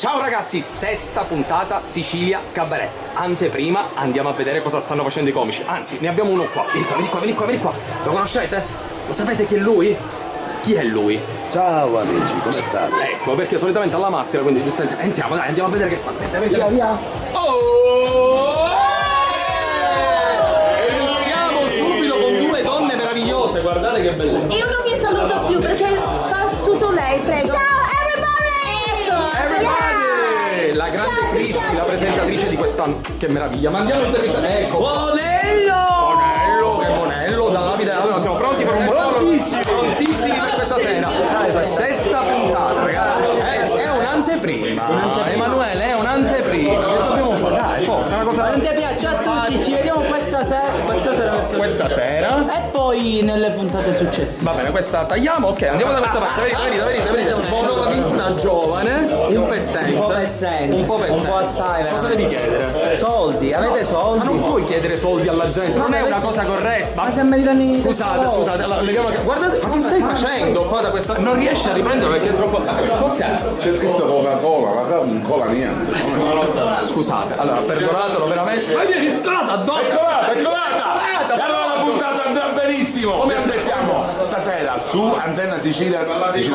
Ciao ragazzi, sesta puntata Sicilia Cabaret. Anteprima andiamo a vedere cosa stanno facendo i comici. Anzi, ne abbiamo uno qua. Vieni qua. Lo conoscete? Lo sapete chi è lui? Chi è lui? Ciao amici, come state? Ecco, perché solitamente ha la maschera, quindi giustamente... Entriamo a vedere che fa. Via. Oh! Iniziamo subito con due donne meravigliose, guardate che belle. Io non mi saluto più perché fa tutto lei, prego. Ciao Everybody! La grande Cristi, la presentatrice di quest'anno. Che meraviglia, ma andiamo in intervista. Ecco. Bonello, che Bonello, Davide. Allora siamo pronti per un prontissimi per questa sera. Sesta puntata, ragazzi. È un'anteprima. Emanuele, è un'anteprima. Che dobbiamo fare? Dai, forse è una cosa. Anteprima, ciao a tutti, ci vediamo questa sera. Questa sera. E poi nelle puntate successive. Va bene, questa tagliamo, ok, andiamo da questa parte. Venite. Monogamista giovane, un pezzente. Un po' assai. Cosa devi chiedere? Soldi, avete soldi? Ma non puoi chiedere soldi alla gente, non è una cosa corretta. Ma se mi danno i Scusate, allora, guardate, ma che stai facendo qua da questa... Non riesci a riprendere perché è troppo... Cos'è? C'è scritto Coca-Cola, ma cola niente. Scusate, allora, perdonatelo veramente... Ma vieni scalata addosso! È colata! Allora la puntata andrà benissimo! Come aspettiamo stasera su Antenna Sicilia Cabaret?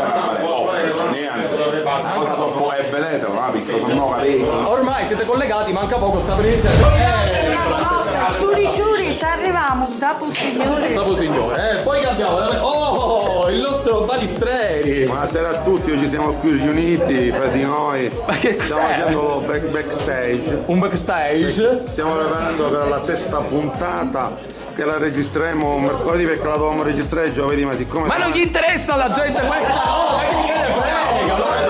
Niente. Una cosa troppo veleta, ma piccola, sono 9 resi. Ormai siete collegati, manca poco, sta per iniziare. Ciuri, sta arrivando, sapo signore. Poi che abbiamo? Oh, il nostro Balistreri. Buonasera a tutti, oggi siamo qui riuniti fra di noi. Ma che Stiamo cos'è? facendo backstage. Un backstage? Stiamo preparando per la sesta puntata che la registreremo mercoledì perché la dovevamo registrare giovedì, ma siccome... Ma non gli interessa alla gente questa roba, che ne frega?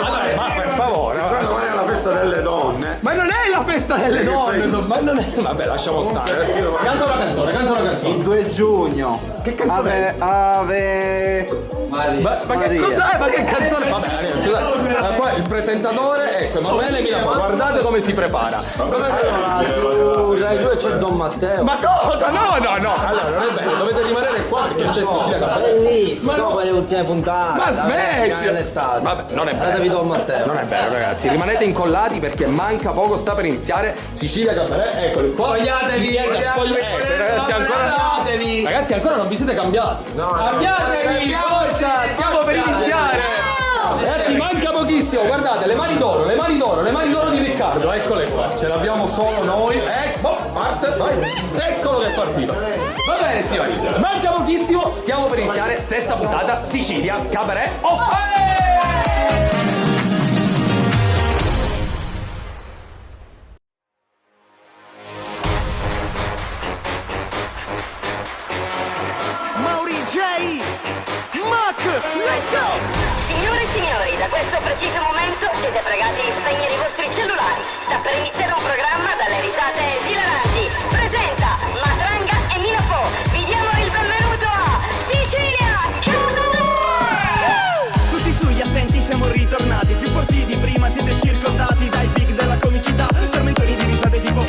Allora, ma per favore, domani è la festa delle donne. ma non è la festa delle donne, ma non è... Vabbè, lasciamo stare. Canta una canzone. Il 2 giugno. Che canzone è? Ave. Ma che cos'è? Ma che canzone? Vabbè, scusate. Qua il presentatore, ecco, Emanuele Milano, guardate come si prepara. Su Rai 2 c'è Don Matteo. Ma cosa? No. Allora, non è vero, dovete rimanere qua perché c'è Sicilia Cabaret. Bellissimo, Ma no. dopo le ultime puntate. Ma smetti! L'estate. Vabbè, non è Guardatevi vero. Don Matteo. Non è vero, ragazzi, rimanete incollati perché manca poco, sta per iniziare Sicilia Cabaret, eccoli qua. Spogliatevi, Ragazzi, ancora non vi siete cambiati. Cambiatevi, forza, stiamo per iniziare. Ragazzi, manca pochissimo, guardate, le mani d'oro di Riccardo, eccole qua, ce l'abbiamo solo noi. Parte, vai. Eccolo che è partito. Va bene, signori, manca pochissimo, stiamo per iniziare sesta puntata Sicilia Cabaret. Mauri J. Mac, let's go! Signore e signori, da questo preciso momento siete pregati di spegnere i vostri cellulari. Sta per iniziare un programma dalle risate esilaranti. Presenta Matranga e Minafo. Vi diamo il benvenuto a Sicilia Cabaret! Tutti sugli attenti, siamo ritornati. Più forti di prima, siete circondati dai big della comicità. Tormentori di risate tipo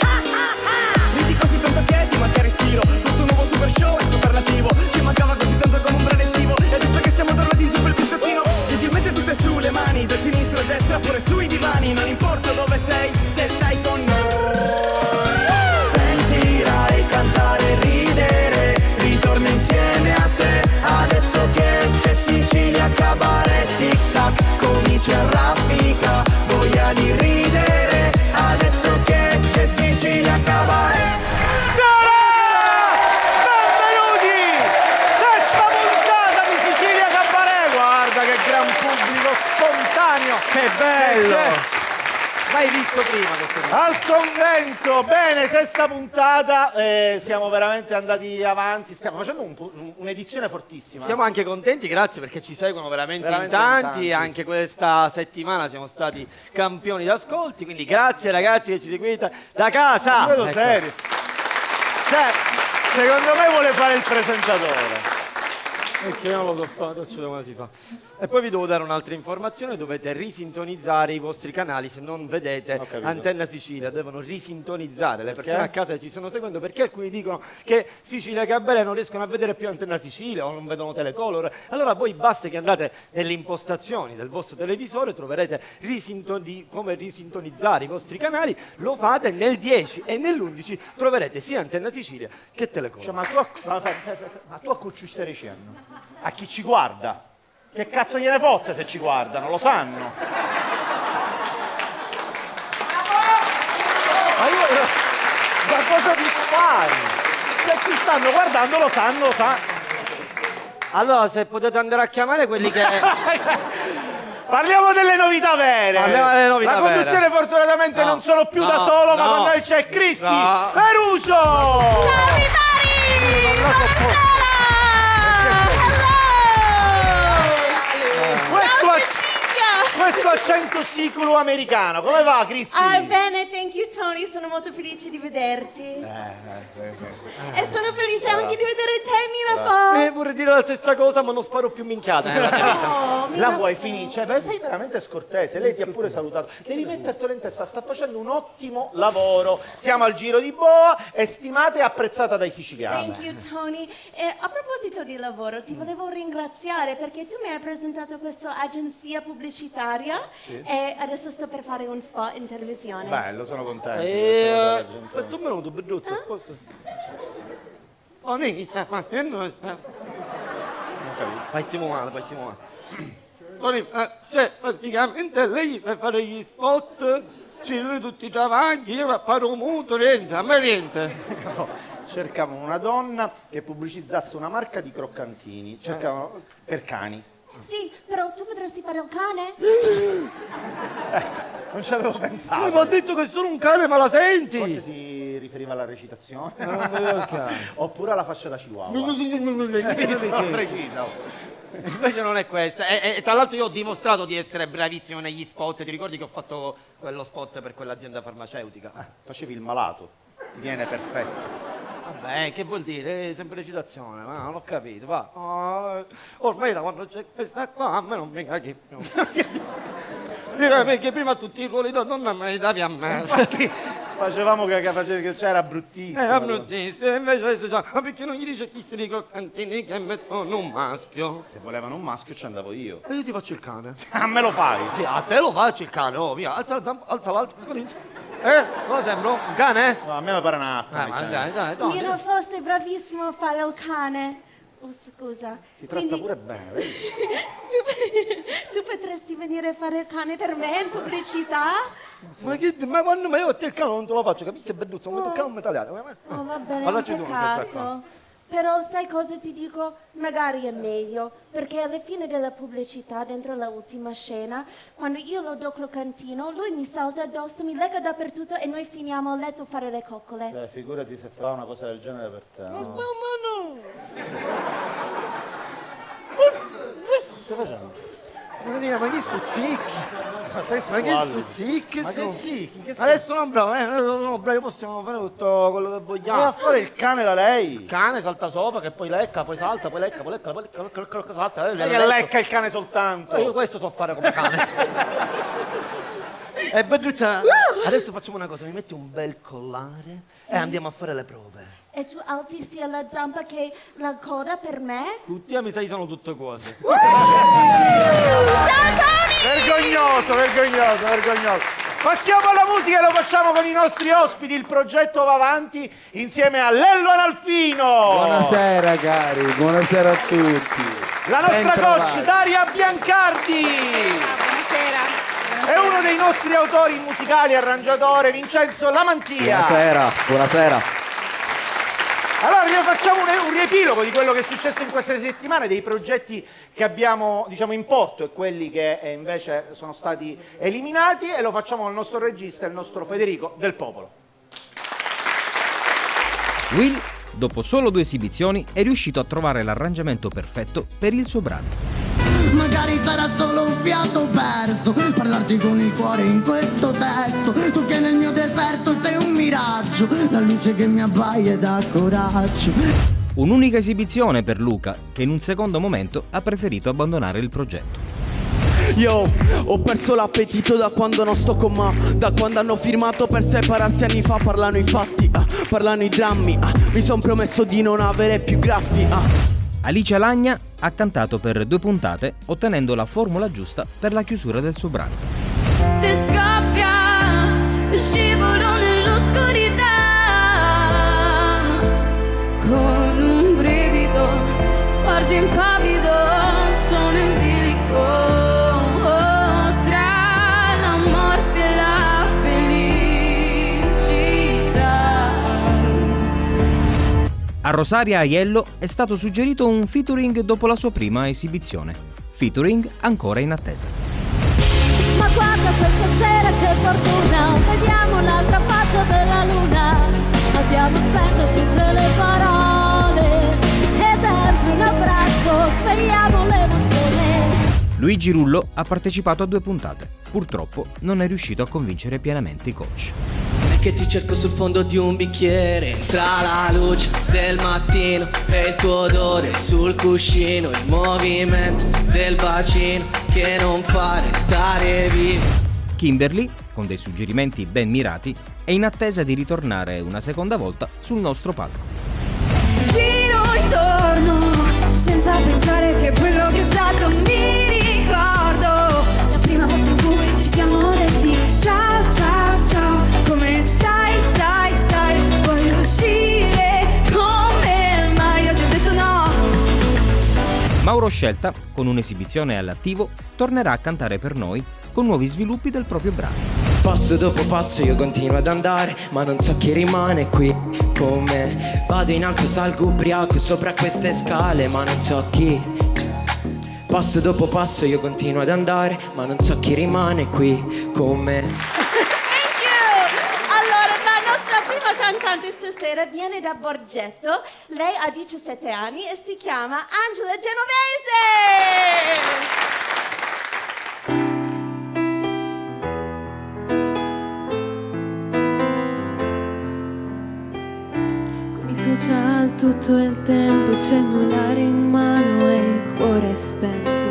ridi così tanto che ti manca respiro. Questo nuovo super show è superlativo. Ci mancava così tanto come un breve estivo. E adesso che siamo tornati in su quel biscottino, gentilmente tutte sulle mani, da sinistra a destra pure sui divani. Non importa dove sei, se stai con noi. Sentirai cantare e ridere, ritorna insieme a te. Adesso che c'è Sicilia Cabaret, tic tac, comincia a raffica, voglia di ridere. Adesso che c'è Sicilia Cabaret. Benvenuti! Sesta puntata di Sicilia Cabaret! Guarda che gran pubblico spontaneo! Che bello! Mai visto prima questo. Al convento! Bene, sesta puntata, siamo veramente andati avanti, stiamo facendo un'edizione fortissima. Siamo anche contenti, grazie perché ci seguono veramente in Veramente tanti. Anche questa settimana siamo stati campioni d'ascolti, quindi grazie ragazzi che ci seguite da casa. Vedo Ecco. serio. Cioè, secondo me vuole fare il presentatore. Perché io non lo so fare, non ce come si fa. E poi vi devo dare un'altra informazione, dovete risintonizzare i vostri canali se non vedete Antenna Sicilia, devono risintonizzare. Le persone a casa ci stanno seguendo perché alcuni dicono che Sicilia Cabaret non riescono a vedere più Antenna Sicilia o non vedono Telecolor. Allora voi basta che andate nelle impostazioni del vostro televisore, troverete come risintonizzare i vostri canali, lo fate nel 10 e nell'11 troverete sia Antenna Sicilia che Telecolor. Cioè, ma tu a cui ci stai dicendo? A chi ci guarda? Che cazzo gliene fotte se ci guardano? Lo sanno. Ma io... Ma cosa ti fai? Se ci stanno guardando lo sanno, lo sanno. Allora, se potete andare a chiamare quelli che... Parliamo delle novità vere. Parliamo delle novità La conduzione fortunatamente non sono più da solo, ma con noi c'è Cristi Peruso. Ciao Vitali! Buonasera! Questo accento siculo americano, come va Cristi? Bene, thank you Tony, sono molto felice di vederti. E sono felice anche di vedere te, Mirafo. Vorrei dire la stessa cosa, ma non sparo più minchiate nella mia vita. La vuoi finire? Cioè, sei veramente scortese, lei ti ha pure salutato. Devi mettertelo in testa, sta facendo un ottimo lavoro. Siamo al Giro di Boa, è stimata e apprezzata dai siciliani. Thank you Tony. E a proposito di lavoro, ti volevo ringraziare perché tu mi hai presentato questa agenzia pubblicitaria e adesso sto per fare un spot in televisione. Bello, sono contento. Ma tu me lo tu belluzza, sposa. Oh, ne, Paitimo male. Cioè, praticamente lei per fare gli spot, ci sono tutti i travagli, io a fare un mutuo, niente, a me niente. Cercavano una donna che pubblicizzasse una marca di croccantini, cercavano per cani. Sì, però tu potresti fare un cane? Non ci avevo pensato. Mi ha detto che sono un cane, ma la senti? Forse si riferiva alla recitazione. Oppure alla faccia da chihuahua. Invece non è questa. E tra l'altro io ho dimostrato di essere bravissimo negli spot. Ti ricordi che ho fatto quello spot per quell'azienda farmaceutica? Facevi il malato, ti viene perfetto. Vabbè, che vuol dire? Sempre recitazione, ma non ho capito, va. Ormai da quando c'è questa qua a me non mi caghi più. Perché prima tutti i ruoli da donna me li davi a me. Infatti facevamo che c'era bruttissimo. Era bruttissimo, invece adesso già, ma perché non gli dice chi sono i croccantini che mettono un maschio? Se volevano un maschio ci andavo io. E io ti faccio il cane. A me lo fai? Sì, a te lo faccio il cane, oh, via, alza l'altro. Cosa sembro? Un cane? No, a me mi pare un attimo. Dai. Mirafo, sei bravissimo a fare il cane. Oh, scusa. Ti tratta pure bene, vedi? tu potresti venire a fare il cane per me in pubblicità? Ma quando io a te il cane non te lo faccio, capisci? È belluzzo, non metto il cane un italiano. Oh, va bene, Allora un ci tu questa peccato. Però sai cosa ti dico? Magari è meglio, perché alla fine della pubblicità, dentro l'ultima scena, quando io lo do croccantino, lui mi salta addosso, mi lega dappertutto e noi finiamo a letto a fare le coccole. Beh, figurati se fa una cosa del genere per te. No? no! Che stai facendo? Ma che stuzzichi? Ma sei Ma che squallido. stuzzichi? Ma che zicchi? Che sei? Adesso non bravo, possiamo fare tutto quello che Vai vogliamo. a fare il cane da lei. Il cane salta sopra, che poi lecca, poi salta, poi lecca, salta. Lei che lecca il cane soltanto. Io questo so fare come cane. E Bedruzza, adesso facciamo una cosa, mi metti un bel collare e andiamo a fare le prove. E tu alzi sia la zampa che la coda per me? Tutti a mi sai sono tutte cose. Ciao Tony! Vergognoso. Passiamo alla musica e lo facciamo con i nostri ospiti. Il progetto va avanti insieme a Lello Analfino. Buonasera cari, buonasera a tutti. La nostra Bentrovati. coach Daria Biancardi. Buonasera. E uno dei nostri autori musicali, arrangiatore Vincenzo Lamantia. Buonasera. Allora, vi facciamo un riepilogo di quello che è successo in queste settimane, dei progetti che abbiamo, diciamo, in porto e quelli che invece sono stati eliminati, e lo facciamo con il nostro regista, il nostro Federico Del Popolo. Will, dopo solo 2 esibizioni, è riuscito a trovare l'arrangiamento perfetto per il suo brano. Magari sarà solo un fiato perso parlarti con il cuore in questo testo. Tu che nel mio deserto sei un miraggio, la luce che mi abbaia e dà coraggio. Un'unica esibizione per Luca, che in un secondo momento ha preferito abbandonare il progetto. Yo, ho perso l'appetito da quando non sto con ma. Da quando hanno firmato per separarsi anni fa. Parlano i fatti, parlano i drammi, mi son promesso di non avere più graffi, Alice Lagna ha cantato per 2 puntate, ottenendo la formula giusta per la chiusura del suo brano. Se scoppia, scivolo nell'oscurità, con un brivido, sguardo impavido, sono in bilico, tra la morte e la felicità. A Rosaria Aiello è stato suggerito un featuring dopo la sua prima esibizione. Featuring ancora in attesa. Ma guarda questa sera che fortuna, vediamo l'altra faccia della luna. Abbiamo spento tutte le parole e dentro un abbraccio svegliamo l'emozione. Luigi Rullo ha partecipato a 2 puntate. Purtroppo non è riuscito a convincere pienamente i coach. Che ti cerco sul fondo di un bicchiere, tra la luce del mattino e il tuo odore sul cuscino, il movimento del bacino che non fa restare vivo. Kimberly, con dei suggerimenti ben mirati, è in attesa di ritornare una seconda volta sul nostro palco. Giro intorno senza pensare che quello che è stato mi ricordo la prima volta in cui ci siamo detti ciao ciao ciao, come stai, stai, stai, voglio uscire con me, ma io ti ho detto no. Mauro Scelta, con un'esibizione all'attivo, tornerà a cantare per noi con nuovi sviluppi del proprio brano. Passo dopo passo io continuo ad andare, ma non so chi rimane qui con me. Vado in alto, salgo ubriaco sopra queste scale, ma non so chi. Passo dopo passo io continuo ad andare, ma non so chi rimane qui con me. Allora, la nostra prima cantante stasera viene da Borgetto. Lei ha 17 anni e si chiama Angela Genovese. Social tutto il tempo, il cellulare in mano e il cuore spento.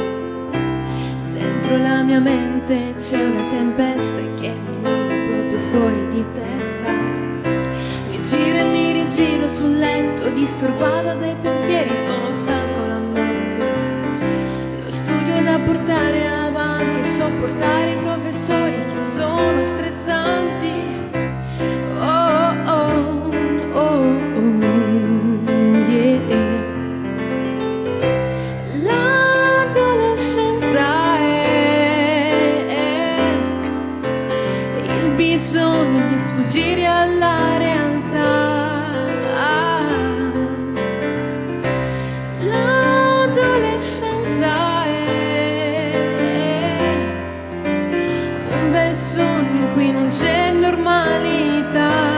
Dentro la mia mente c'è una tempesta che mi manda proprio fuori di testa. Mi giro e mi rigiro sul letto, disturbata dai pensieri, sono stanco, lamento. Lo studio da portare avanti e sopportare i professori che sono stressanti. Oh oh oh oh, yeah. L'adolescenza è il bisogno di sfuggire alla realtà. L'adolescenza è un bel sogno in cui non c'è normalità.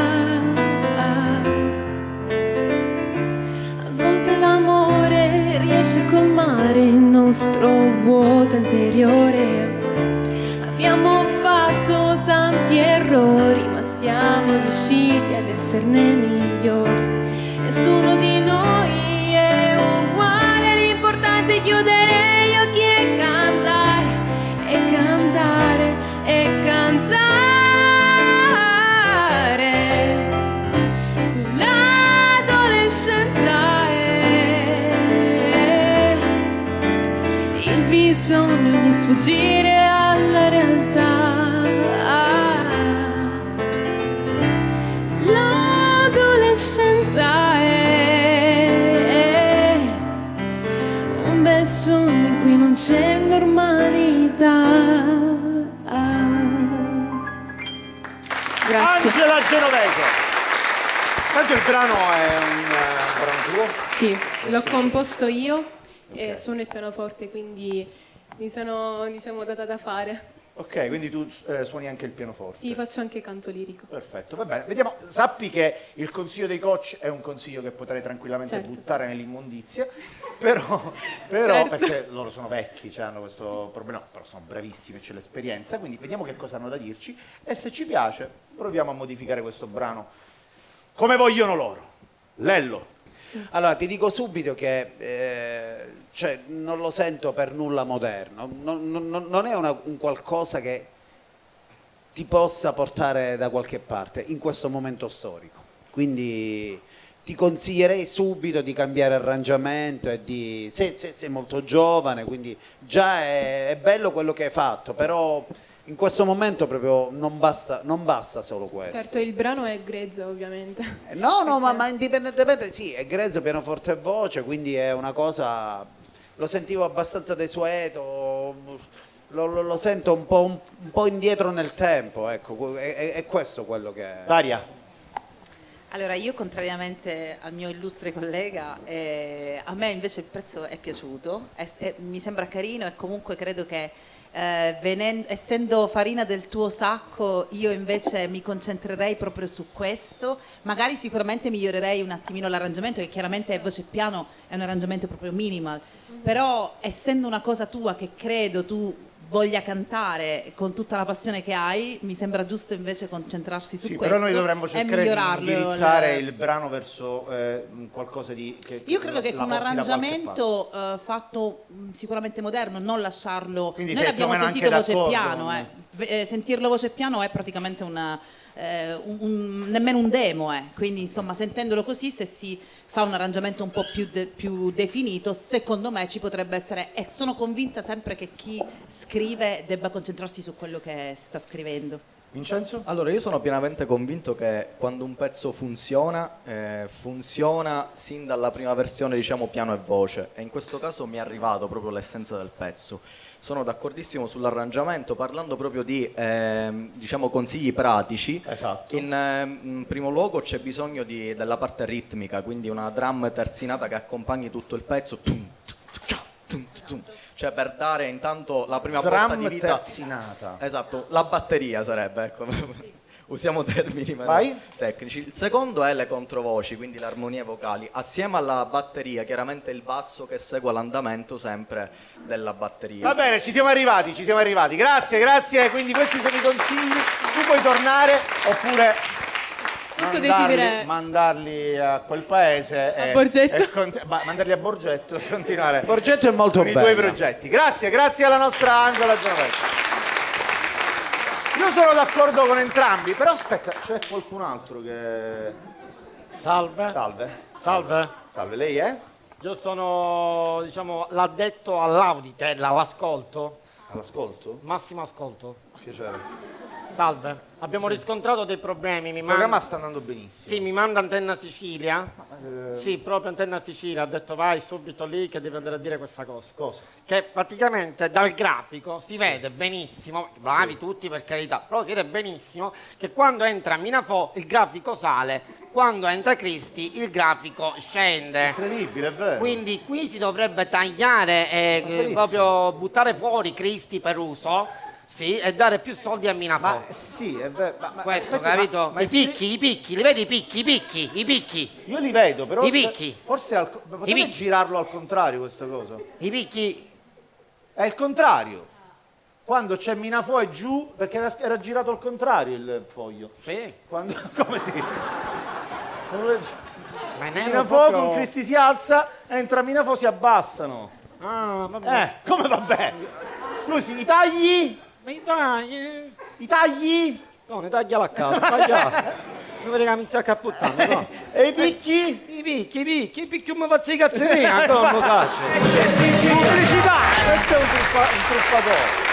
Riesce a colmare il nostro vuoto interiore. Abbiamo fatto tanti errori, ma siamo riusciti ad esserne migliori. Nessuno di noi è uguale, l'importante è chiudere gli occhi e cantare, e cantare, e cantare. L'adolescenza bisogno di sfuggire alla realtà. L'adolescenza è un bel sogno in cui non c'è normalità. Grazie. Angela Genovese. Tanto il brano è un brano tuo? Sì, l'ho composto io. E suono il pianoforte, quindi mi sono, data da fare. Ok, quindi tu suoni anche il pianoforte? Sì, faccio anche canto lirico. Perfetto, va bene. Vediamo, sappi che il consiglio dei coach è un consiglio che potrei tranquillamente buttare nell'immondizia, però certo, perché loro sono vecchi, cioè hanno questo problema, però sono bravissimi, c'è l'esperienza, quindi vediamo che cosa hanno da dirci e se ci piace proviamo a modificare questo brano come vogliono loro. Lello. Allora, ti dico subito che cioè, non lo sento per nulla moderno, non è un qualcosa che ti possa portare da qualche parte in questo momento storico. Quindi ti consiglierei subito di cambiare arrangiamento e di... sei molto giovane, quindi già è bello quello che hai fatto, però in questo momento proprio non basta solo questo. Certo, il brano è grezzo ovviamente. No, ma indipendentemente, sì, è grezzo, pianoforte e voce, quindi è una cosa... Lo sentivo abbastanza desueto, lo sento un po' indietro nel tempo, ecco, è questo quello che... Daria. Allora, io contrariamente al mio illustre collega, a me invece il pezzo è piaciuto, mi sembra carino e comunque credo che essendo farina del tuo sacco io invece mi concentrerei proprio su questo, magari sicuramente migliorerei un attimino l'arrangiamento, che chiaramente è voce e piano, è un arrangiamento proprio minimal, però essendo una cosa tua che credo tu voglia cantare con tutta la passione che hai, mi sembra giusto invece concentrarsi su questo. Però noi dovremmo e cercare migliorarlo. di indirizzare il brano verso qualcosa di... Io credo che con un arrangiamento fatto sicuramente moderno, non lasciarlo... Quindi noi l'abbiamo sentito voce e piano, sentirlo voce e piano è praticamente nemmeno un demo, quindi insomma sentendolo così, se si fa un arrangiamento un po' più definito, secondo me ci potrebbe essere, e sono convinta sempre che chi scrive debba concentrarsi su quello che sta scrivendo. Vincenzo? Allora, io sono pienamente convinto che quando un pezzo funziona, funziona sin dalla prima versione, diciamo, piano e voce, e in questo caso mi è arrivato proprio l'essenza del pezzo. Sono d'accordissimo sull'arrangiamento, parlando proprio di diciamo consigli pratici. Esatto. In primo luogo c'è bisogno della parte ritmica, quindi una drum terzinata che accompagni tutto il pezzo. Cioè per dare intanto la prima botta di vita. Terzinata. Esatto, la batteria sarebbe, ecco. Usiamo termini tecnici. Il secondo è le controvoci, quindi le armonie vocali, assieme alla batteria, chiaramente il basso che segue l'andamento sempre della batteria. Va bene, ci siamo arrivati. Grazie. Quindi questi sono i consigli. Tu puoi tornare oppure mandarli a quel paese a Borgetto. Mandarli a Borgetto e continuare. Borgetto è molto bello. I tuoi progetti. Grazie alla nostra Angela Genovese. Io sono d'accordo con entrambi, però aspetta, c'è qualcun altro che... Salve, lei è? Io sono, diciamo, l'addetto all'Auditel, all'ascolto. All'ascolto? Massimo ascolto. Piacere. Salve, abbiamo riscontrato dei problemi. Il programma sta andando benissimo. Sì, mi manda Antenna Sicilia. Sì, proprio Antenna Sicilia ha detto vai subito lì che devi andare a dire questa cosa. Cosa? Che praticamente dal grafico si vede benissimo, bravi tutti per carità, però si vede benissimo che quando entra Minafò il grafico sale, quando entra Cristi il grafico scende. Incredibile, è vero. Quindi qui si dovrebbe tagliare e proprio buttare fuori Cristi per uso. Sì, e dare più soldi a Minafò. Ma sì, è vero. Questo, aspetta, capito? I picchi, li vedi i picchi? Io li vedo, però. I picchi. Forse potete girarlo al contrario questa cosa? I picchi. È il contrario. Quando c'è Minafò è giù, perché era girato al contrario il foglio. Sì. Come si... Minafò proprio... con Cristi si alza, entra Minafò si abbassano. Ah, vabbè. Come vabbè? Scusi, i tagli? I tagli? I tagli? No, ne taglia la casa, tagliare. Dove che inizia a capputtare, no? E i picchi? I picchi un pazzi di cazzerina, non lo so. Pubblicità! Questo è un truffatore.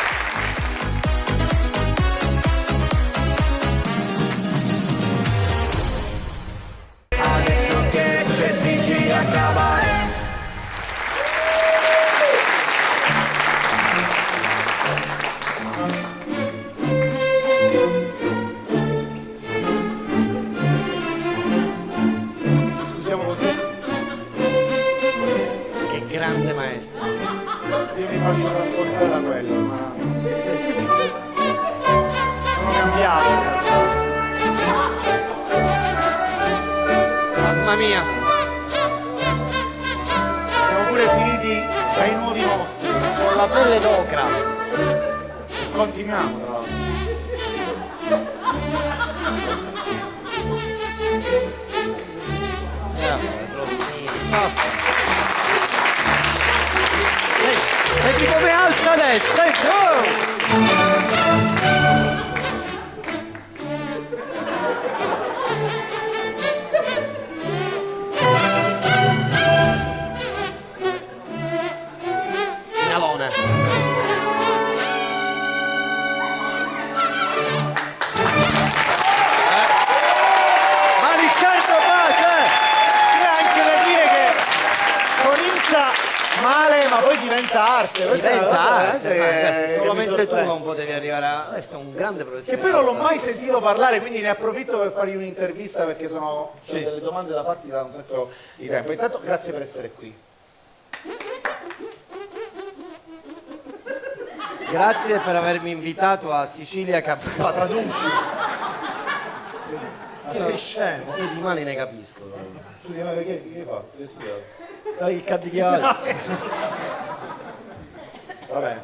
Adesso che c'è Sicilia Cabaret. Grande maestro. Io mi faccio ascoltare da quello, ma sono cambiato. Mamma mia. Siamo pure finiti ai nuovi mostri. Con la pelle d'ocra. Continuiamo tra l'altro. diventa arte. Questa è una Diventa cosa arte, veramente che solamente mi tu sorprende. non potevi arrivare a... Questo è un grande Che professionista. poi non l'ho mai sentito parlare, quindi ne approfitto per fargli un'intervista perché sono delle domande da farti da un sacco di tempo. Intanto grazie per essere qui. Grazie per avermi invitato a Sicilia Cabaret. Ma traduci? Ma sei scemo? Io di mani ne capisco. Tu di me perché hai fatto? Che hai studiato? Dai, il caddiale. Va bene.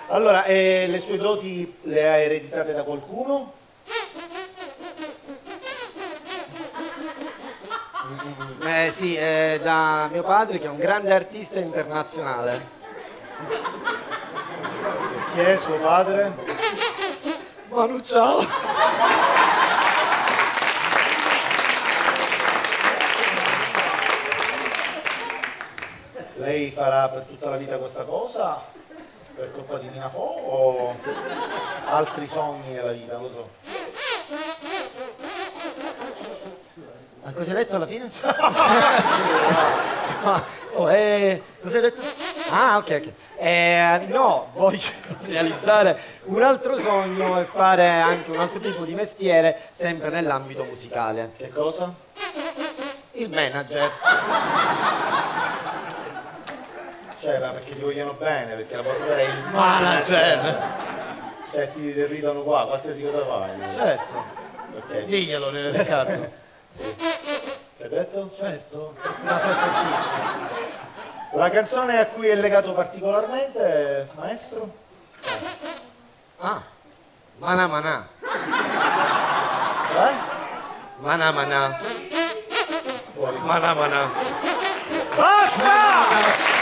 Allora, le sue doti le ha ereditate da qualcuno? Sì, da mio padre che è un grande artista internazionale. Chi è suo padre? Manu, ciao. Lei farà per tutta la vita questa cosa? Per colpa di Mina Fo o altri sogni nella vita? Non lo so. Ma cosa hai detto alla fine? Cosa hai detto? Ah, ok. No, voglio realizzare un altro sogno e fare anche un altro tipo di mestiere, sempre nell'ambito musicale. Che cosa? Il manager. Cioè, ma perché ti vogliono bene, perché la portare è il Manager. Cioè, ti ridono qua, qualsiasi cosa fai. Certo. Ok. Diglielo, Riccardo. Che hai detto? Certo. Una fai fortissima. La canzone a cui è legato particolarmente, maestro? Ah, Mana Mana. Mana Mana. Mana Mana. Basta!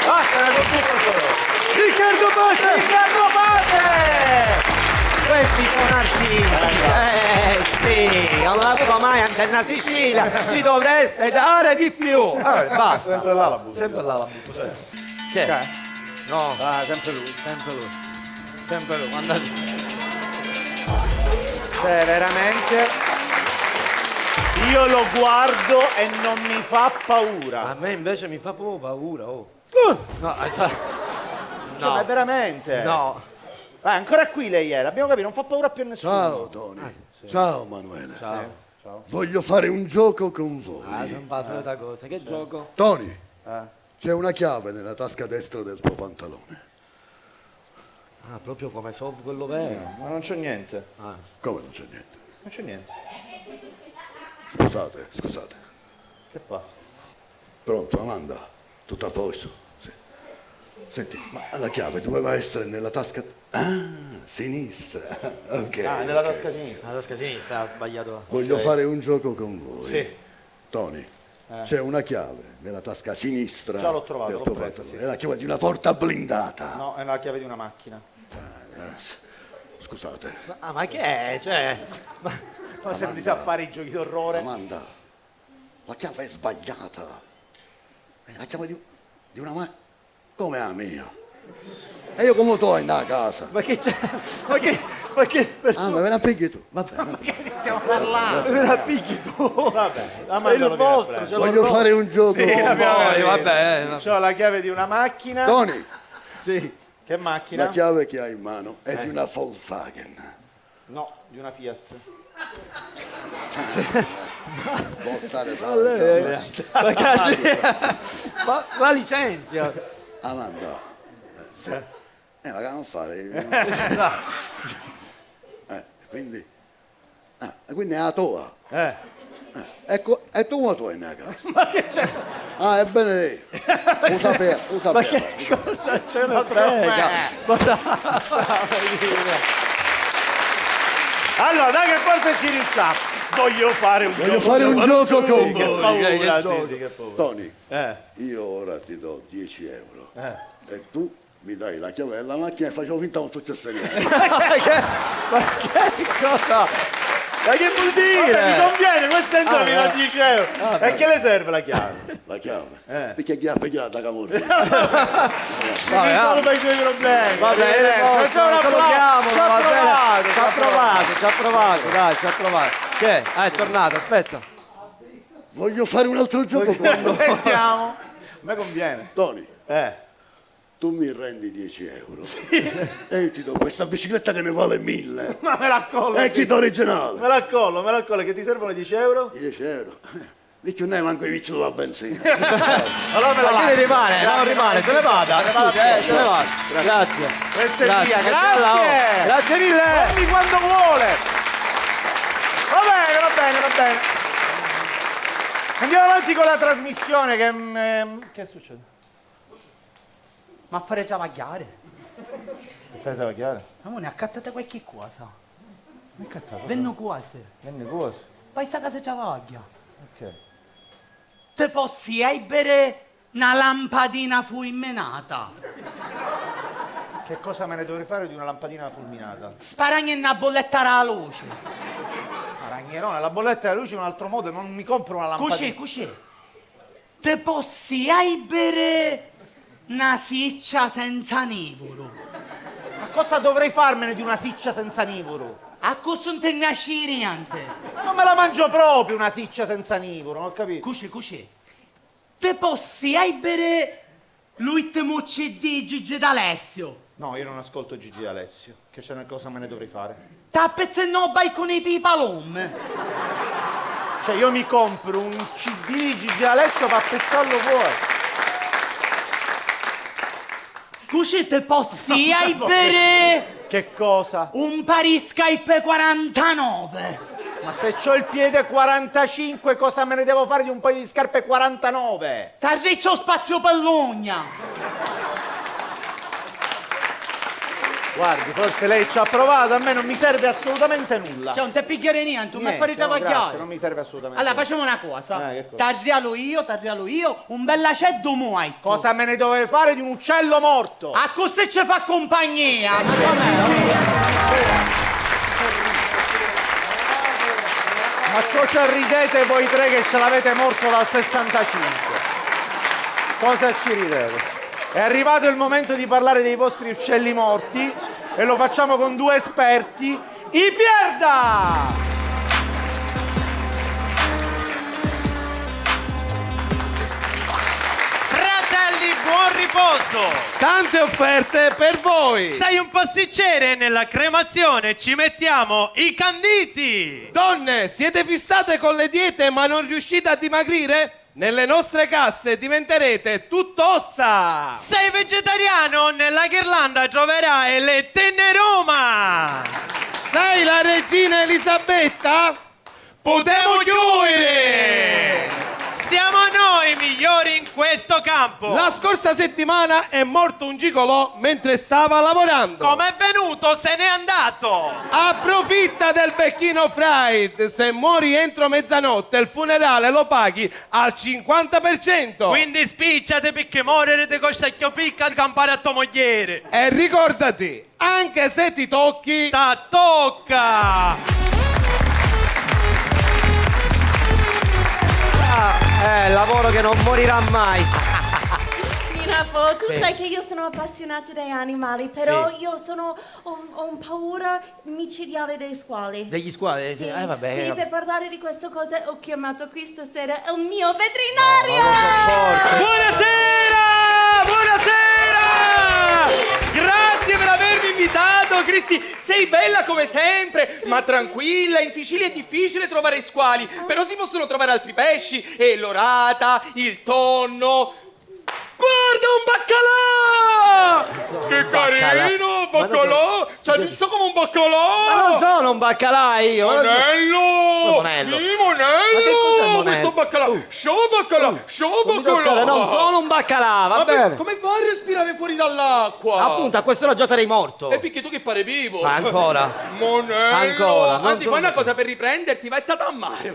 Basta, era con tutto solo. Riccardo Pace! Riccardo Pace! Questi sono artisti! Allora mai Antenna Sicilia, ci dovreste dare di più! Basta! Sempre là la butto. Sempre là la butto, certo. Che? Cioè? No. Ah, sempre lui. Sempre lui. Sempre lui, guardate. Cioè, veramente... Io lo guardo e non mi fa paura. A me invece mi fa proprio paura, oh. No, Cioè, ma veramente? No. Ancora qui lei era, abbiamo capito, non fa paura più a nessuno. Ciao Tony. Sì. Ciao Manuele. Ciao. Ciao. Voglio fare un gioco con voi. Ah, sono la solita cosa. Che gioco? Tony, c'è una chiave nella tasca destra del tuo pantalone. Ah, proprio come so quello vero. Ma non c'è niente. Ah. Come non c'è niente? Non c'è niente. Scusate. Che fa? Pronto, Amanda? Tutto a posto? Sì. Senti, ma la chiave doveva essere nella tasca... Ah, sinistra. Ok. Ah, nella ok. tasca sinistra. La tasca sinistra, ha sbagliato. Voglio fare un gioco con voi. Sì. Tony, c'è una chiave nella tasca sinistra Già l'ho trovato, del l'ho tuo presa, pantalone. sì. È la chiave di una porta blindata. No, è la chiave di una macchina. Scusate. Ma che è? Cioè... Ma se mi sa fare i giochi d'orrore. Amanda, la chiave è sbagliata. È la chiave di una macchina. Come la mia? E io come tu andare a casa? Ma che c'è? Ma che... Ah, ma ve la pigli tu? Vabbè. Stiamo parlando. Me la picchi tu? Vabbè, È il vostro, ce l'ho Voglio fare un gioco Sì, con abbiamo voi. capito. vabbè. C'ho la chiave di una macchina. Tony, Sì. Che macchina? la chiave che hai in mano è di una Volkswagen. No, di una Fiat. Bottare Ma la licenzia. Amanda, sì. Magari non fare. Quindi è la tua. Ecco, e tu come tu hai nella casa? Ma che c'è? Ah, ebbene lei. Lo sapeva. Ma che cosa ce ne frega? Ma Allora, dai che forse ci riusciamo. Voglio fare un gioco con voi. Che paura, gioco. sì, che paura. Tony, io ora ti do 10 euro. E tu mi dai la chiave della macchina e facciamo finta non successe niente. Ma che cosa? Ma che vuol dire? Vabbè, mi conviene, questo entra fino a 10 euro. Vabbè. E che le serve la chiave? La chiave? Perché chi ha picchiato da camorra? Mi risolvo i tuoi problemi. Va bene, facciamo un applauso. ci ha provato, dai, ci ha provato. Che? Ah, è tornato, aspetta. Voglio fare un altro gioco con voi. Sentiamo. A me conviene. Tony, tu mi rendi 10 euro. E io ti do questa bicicletta che ne vale 1000. Ma me la collo. È kit originale. Me la collo, che ti servono 10 euro? 10 euro. Dici non è manco i vicini della benzina. Allora me la che ne rimane? Non rimane, se ne vada. Se ne vada. Grazie. Questo è Grazie, via, che bella, oh. grazie. Grazie mille. Fammi quando vuole. Va bene. Andiamo avanti con la trasmissione che succede? Ma fare travagliare? Fai travagliare? Ma ne accattate qualche cosa. Non cattato. Venno cose. Venne cosa? Poi sa casa travaglia. Ok. Te possi bere una lampadina fulminata. Che cosa me ne dovrei fare di una lampadina fulminata? Sparagni una bolletta alla luce. Sparagnerone, la bolletta della luce in un altro modo, non mi compro una lampadina. Così. Te possi bere una siccia senza nivolo. Ma cosa dovrei farmene di una siccia senza nivoro? A cosa non te ne nasci niente? Ma non me la mangio proprio una siccia senza nivoro, non ho capito. Così. Te possi bere l'ultimo CD Gigi D'Alessio. No, io non ascolto Gigi D'Alessio. Che c'è una cosa me ne dovrei fare? Tappezze no bai con i pipalom. Cioè io mi compro un CD di Gigi D'Alessio per appezzarlo fuori. Così te possi bere... Che cosa? Un Pariscape 49. Ma se c'ho il piede 45, cosa me ne devo fare di un paio di scarpe 49? T'ha reso spazio Pallogna. Guardi, forse lei ci ha provato, a me non mi serve assolutamente nulla. Cioè non te picchiare niente, non mi fare Grazie, travagliare. non mi serve assolutamente Allora nulla. facciamo una cosa. Che cosa? T'arrialo io, un bell'aceddo muoito. Cosa me ne dovevi fare di un uccello morto? A cosa ci fa compagnia? Ma cosa ridete voi tre che ce l'avete morto dal 65? Cosa ci ridete? È arrivato il momento di parlare dei vostri uccelli morti e lo facciamo con due esperti. I Pierda! Fratelli, buon riposo! Tante offerte per voi! Sei un pasticcere, nella cremazione ci mettiamo i canditi! Donne, siete fissate con le diete ma non riuscite a dimagrire? Nelle nostre casse diventerete tutto ossa! Sei vegetariano? Nella ghirlanda troverai le tenne Roma! Sei la regina Elisabetta? Potremo chiudere! Siamo noi migliori in questo campo! La scorsa settimana è morto un gigolò mentre stava lavorando. Come è venuto? Se n'è andato! Approfitta del becchino fried. Se muori entro mezzanotte il funerale lo paghi al 50%. Quindi spicciate perché morire di cosacchio picca di campare a tua mogliere. E ricordati, anche se ti tocchi, ta tocca! Lavoro che non morirà mai. Minafo, tu Sì. sai che io sono appassionata degli animali, però io ho un paura micidiale dei squali. Degli squali? Sì. Vabbè. Quindi per parlare di questa cosa ho chiamato qui stasera il mio veterinario! Buonasera! Grazie per avermi invitato, Cristi. Sei bella come sempre, ma tranquilla. In Sicilia è difficile trovare squali, però si possono trovare altri pesci. E l'orata, il tonno. Guarda un baccalà! Che carino, baccalà! Ci hai visto come un baccalà? Ma non sono un baccalà io! Monello! Monello! Sì, Monello! Ma che cos'è Monello? Questo baccalà! Show baccalà! Non sono un baccalà, va bene! Come fai a respirare fuori dall'acqua? Appunto, a quest'ora già sarei morto! E perché tu che pare vivo? Ma ancora? Monello! Ancora, non Anzi, sono- fai una cosa per riprenderti, vai a mare!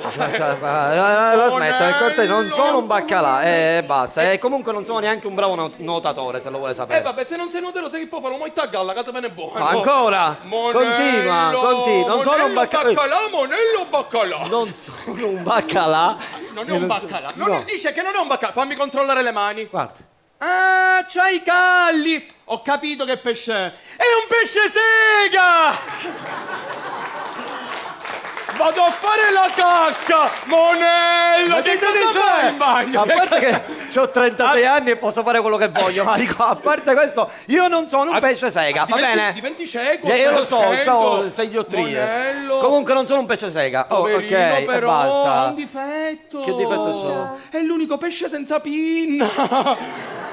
Lo smetto, è cortese, non sono un baccalà e basta. E comunque non sono neanche un bravo nuotatore, se lo vuole sapere. Vabbè, se non sei nuoto, sai che può fare un moita a galla, che te bene buono. Ancora? Continua. Non sono un baccalà. Monello baccalà. Non sono un baccalà. Non è un baccalà. Non No. dice che non è un baccalà. Fammi controllare le mani. Guarda. Ah, c'hai i calli. Ho capito che pesce è. È un pesce sega. Vado a fare la cacca, Monello! Ma Che cosa cosa fai in bagno? A parte che Ho 36 anni e posso fare quello che voglio, Marico. A parte questo, io non sono un pesce sega, va bene? Diventi cieco. Io lo so, ho 6 sei diottrie. Comunque non sono un pesce sega. Ok, e però basta. ha un difetto. Che difetto c'ho? È l'unico pesce senza pinna.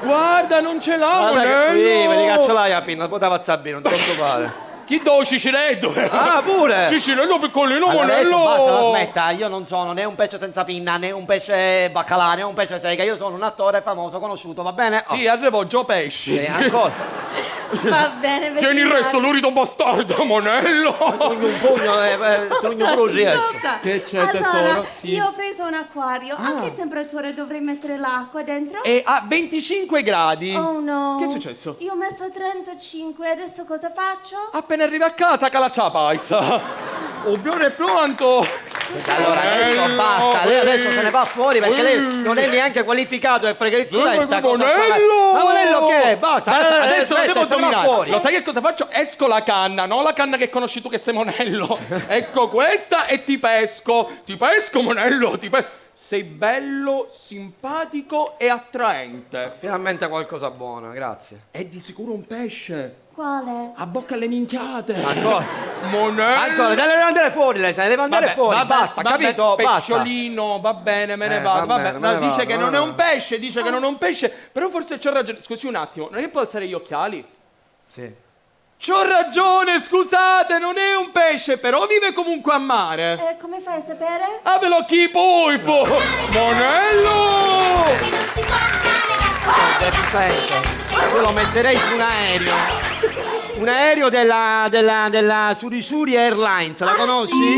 Guarda, non ce l'ha, Guarda che Monello. qui, vedi che ce l'hai a pinna, poteva Zabbi, non ti preoccupare. Chi do Cicireddo? Ah, pure! Cicireddo piccolino, Allora, adesso Monello. basta, la smetta, io non sono né un pesce senza pinna, né un pesce baccalà, né un pesce sega, io sono un attore famoso, conosciuto, va bene? Sì, arrivo Gio Pesci. Ancora. Va bene, Tieni il resto, lurido bastardo, Monello. Togli un pugno e togli pure il resto. Ascolta, Che c'è, allora, tesoro? Sì. io ho preso un acquario. A che temperatura dovrei mettere l'acqua dentro? E a 25 gradi. Oh no. Che è successo? Io ho messo 35, adesso cosa faccio? Appena arrivi a casa, calaccia la paisa. Ovvione è pronto. Allora adesso basta, lei adesso se ne va fuori perché lei non è neanche qualificato e frega di questa cosa. Monello! Ma Monello che? Basta, Adesso lo devo se ne va dominare. fuori. Lo sai che cosa faccio? Esco la canna, no la canna che conosci tu che sei Monello. Ecco questa e ti pesco. Ti pesco, Monello, ti pesco. Sei bello, simpatico e attraente. Finalmente qualcosa buono, grazie. È di sicuro un pesce. Quale? A bocca alle minchiate. Ancora? Monello. Ancora, deve andare fuori lei, se ne deve andare fuori, basta, capito? Basta. Pesciolino, va bene, me ne va vado. Va bene, bene. me ne No, dice vado, che me non ne è vado. un pesce, dice che non è un pesce, però forse c'ho ragione. Scusi un attimo, non è che può alzare gli occhiali? Sì. C'ho ragione, scusate, non è un pesce, però vive comunque a mare. Come fai a sapere? Ah, ve lo chi polpo! Monello! Io lo metterei su un aereo. Un aereo della Ciuri Airlines, la conosci?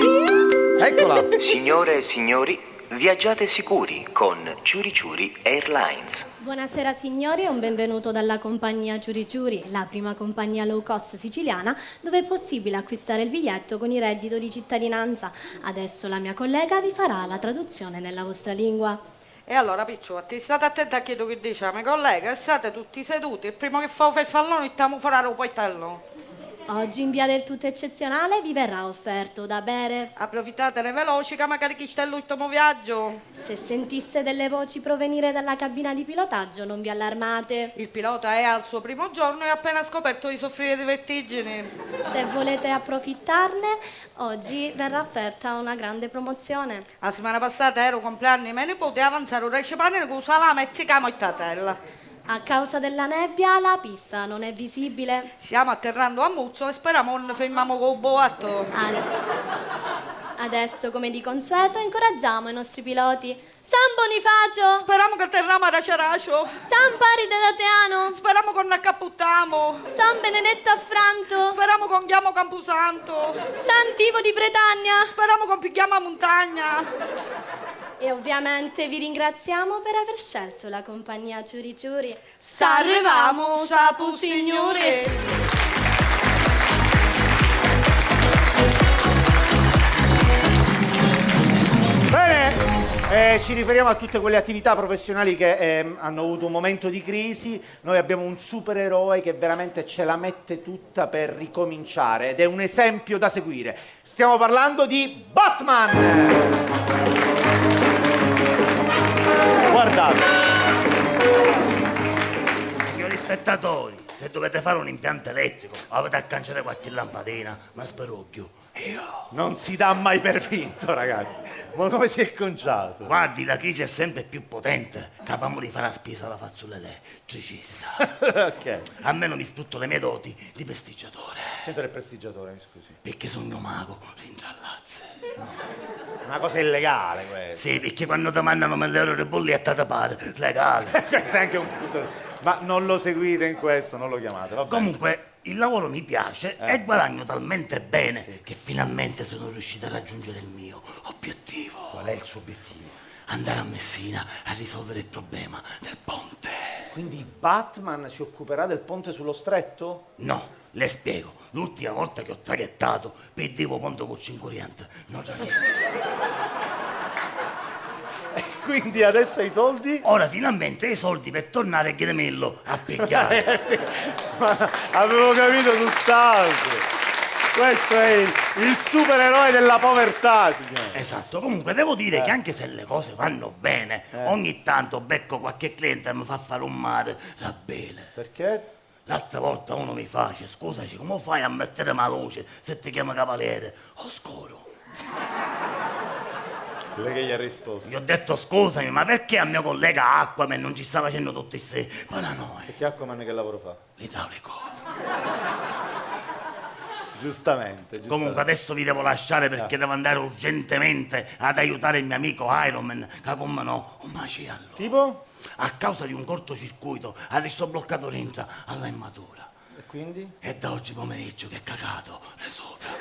Eccola. Signore e signori, viaggiate sicuri con Ciuri Airlines. Buonasera signori e un benvenuto dalla compagnia Ciuri, la prima compagnia low cost siciliana dove è possibile acquistare il biglietto con il reddito di cittadinanza. Adesso la mia collega vi farà la traduzione nella vostra lingua. E allora picciotti, state attenti a quello che dice la mia collega e state tutti seduti. Il primo che fa il fallone stiamo fuori al poitello. Oggi in via del tutto eccezionale vi verrà offerto da bere. Approfittatene veloci che magari chi sta l'ultimo viaggio. Se sentisse delle voci provenire dalla cabina di pilotaggio non vi allarmate. Il pilota è al suo primo giorno e ha appena scoperto di soffrire di vertigini. Se volete approfittarne, oggi verrà offerta una grande promozione. La settimana passata ero compleanno di mia nipote e avanzare un rescipanere con salame e zicamo e tatella. A causa della nebbia la pista non è visibile. Stiamo atterrando a Muzzo e speriamo non fermiamo con il boato. Adesso, come di consueto, incoraggiamo i nostri piloti. San Bonifacio! Speriamo che atterriamo ad Aceracio. San Paride da Teano! Speriamo che non accapputtamo. San Benedetto Affranto! Speriamo che andiamo a Camposanto. San Tipo di Bretagna! Speriamo che picchiamo a montagna. E ovviamente vi ringraziamo per aver scelto la compagnia Ciuri. S'arrivamo, sapu signore. Bene, ci riferiamo a tutte quelle attività professionali che hanno avuto un momento di crisi. Noi abbiamo un supereroe che veramente ce la mette tutta per ricominciare ed è un esempio da seguire. Stiamo parlando di Batman! Guardate. Signori spettatori, se dovete fare un impianto elettrico, avete a cancellare qualche lampadina, ma sperocchio. Non si dà mai per vinto, ragazzi. Ma come si è conciato? Guardi, la crisi è sempre più potente. Capiamo di fare la spesa alla fazzola elettricista. Ok. Almeno mi sfrutto le mie doti di prestigiatore. C'entra il prestigiatore, mi scusi. Perché sono un mago, ringiallazze. È una cosa illegale questa. Sì, perché quando ti mandano 1.000 euro di bolletta te pare legale. Questo è anche un punto. Ma non lo seguite in questo, non lo chiamate. Va bene. Comunque, il lavoro mi piace e guadagno talmente bene che finalmente sono riuscito a raggiungere il mio obiettivo. Qual è il suo obiettivo? Andare a Messina a risolvere il problema del ponte. Quindi Batman si occuperà del ponte sullo stretto? No, le spiego. L'ultima volta che ho traghettato perdevo ponte con 5 oriente. Non c'è niente. Quindi adesso hai i soldi? Ora finalmente hai i soldi per tornare a Ghedemello a pigliare. Sì, ma avevo capito tutt'altro. Questo è il supereroe della povertà, signore. Esatto, comunque devo dire che anche se le cose vanno bene, ogni tanto becco qualche cliente e mi fa fare un mare la bele. Perché? L'altra volta uno mi face, scusaci, come fai a mettere ma luce se ti chiama cavaliere? Oscuro. Lei che gli ha risposto? Gli ho detto scusami, ma perché al mio collega Aquaman non ci sta facendo tutti questi paranoi? Perché Aquaman che lavoro fa? L'idraulico. Giustamente. Comunque adesso vi devo lasciare perché devo andare urgentemente ad aiutare il mio amico Iron Man, che come no, un macello. Tipo? A causa di un cortocircuito ha visto bloccato l'intra alla immatura. E quindi? E da oggi pomeriggio che è cagato le sopra.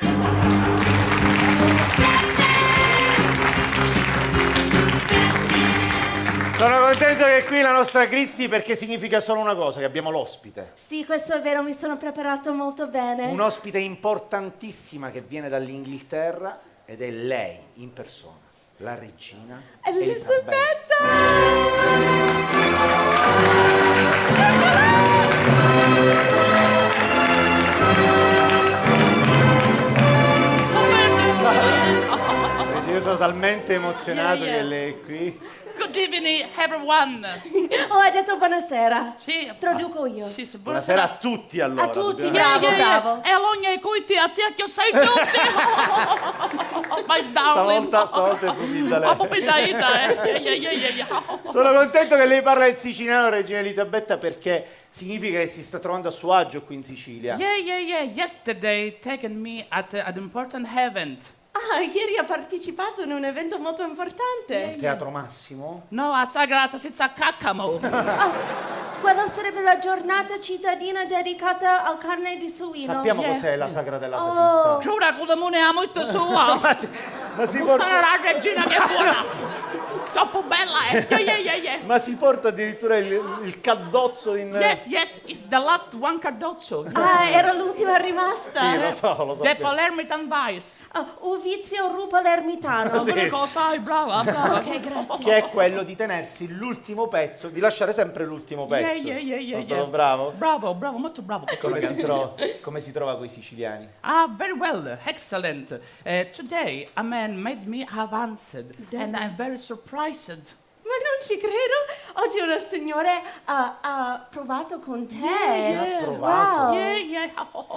Sono contento che è qui la nostra Cristi perché significa solo una cosa, che abbiamo l'ospite. Sì, questo è vero, mi sono preparato molto bene. Un'ospite importantissima che viene dall'Inghilterra ed è lei in persona, la regina Elisabetta! Io sono talmente emozionato che lei è qui. Good evening, everyone. Oh, hai detto buonasera. Sì. Traduco io. Sì, sì, Buonasera a tutti allora. A tutti, dobbiamo- bravo. E allora i cuiti a te che sei tutti. My darling. Stavolta è pupilla lei. Pupilla. Sono contento che lei parla il siciliano, regina Elisabetta, perché significa che si sta trovando a suo agio qui in Sicilia. Yeah. Yesterday taken me at an important event. Ah, ieri ha partecipato in un evento molto importante. Il Teatro Massimo? No, a Sagrada senza caccamo. Quella sarebbe la giornata cittadina dedicata al carne di suino. Sappiamo Yeah. cos'è la Sagra della Salsiccia. Giura con la moneta molto sua. Ma si porta... La regina che è buona. Troppo bella, Yeah. Ma si porta addirittura il caddozzo in... Yes, it's the last one cardozzo. Ah, era l'ultima rimasta. Sì, lo so. The Palermitan Vice. Uvizio Rupa l'ermitano. Sì. Che cosa hai? Brava. Ok, grazie. Che è quello di tenersi l'ultimo pezzo, di lasciare sempre l'ultimo pezzo. Yeah. Sono stato bravo? Bravo, molto bravo. Come si trova con i siciliani? Ah, very well, excellent. Today a man made me advanced and I'm very surprised. Ma non ci credo. Oggi una signora ha provato con te. Ha provato? Wow. Yeah.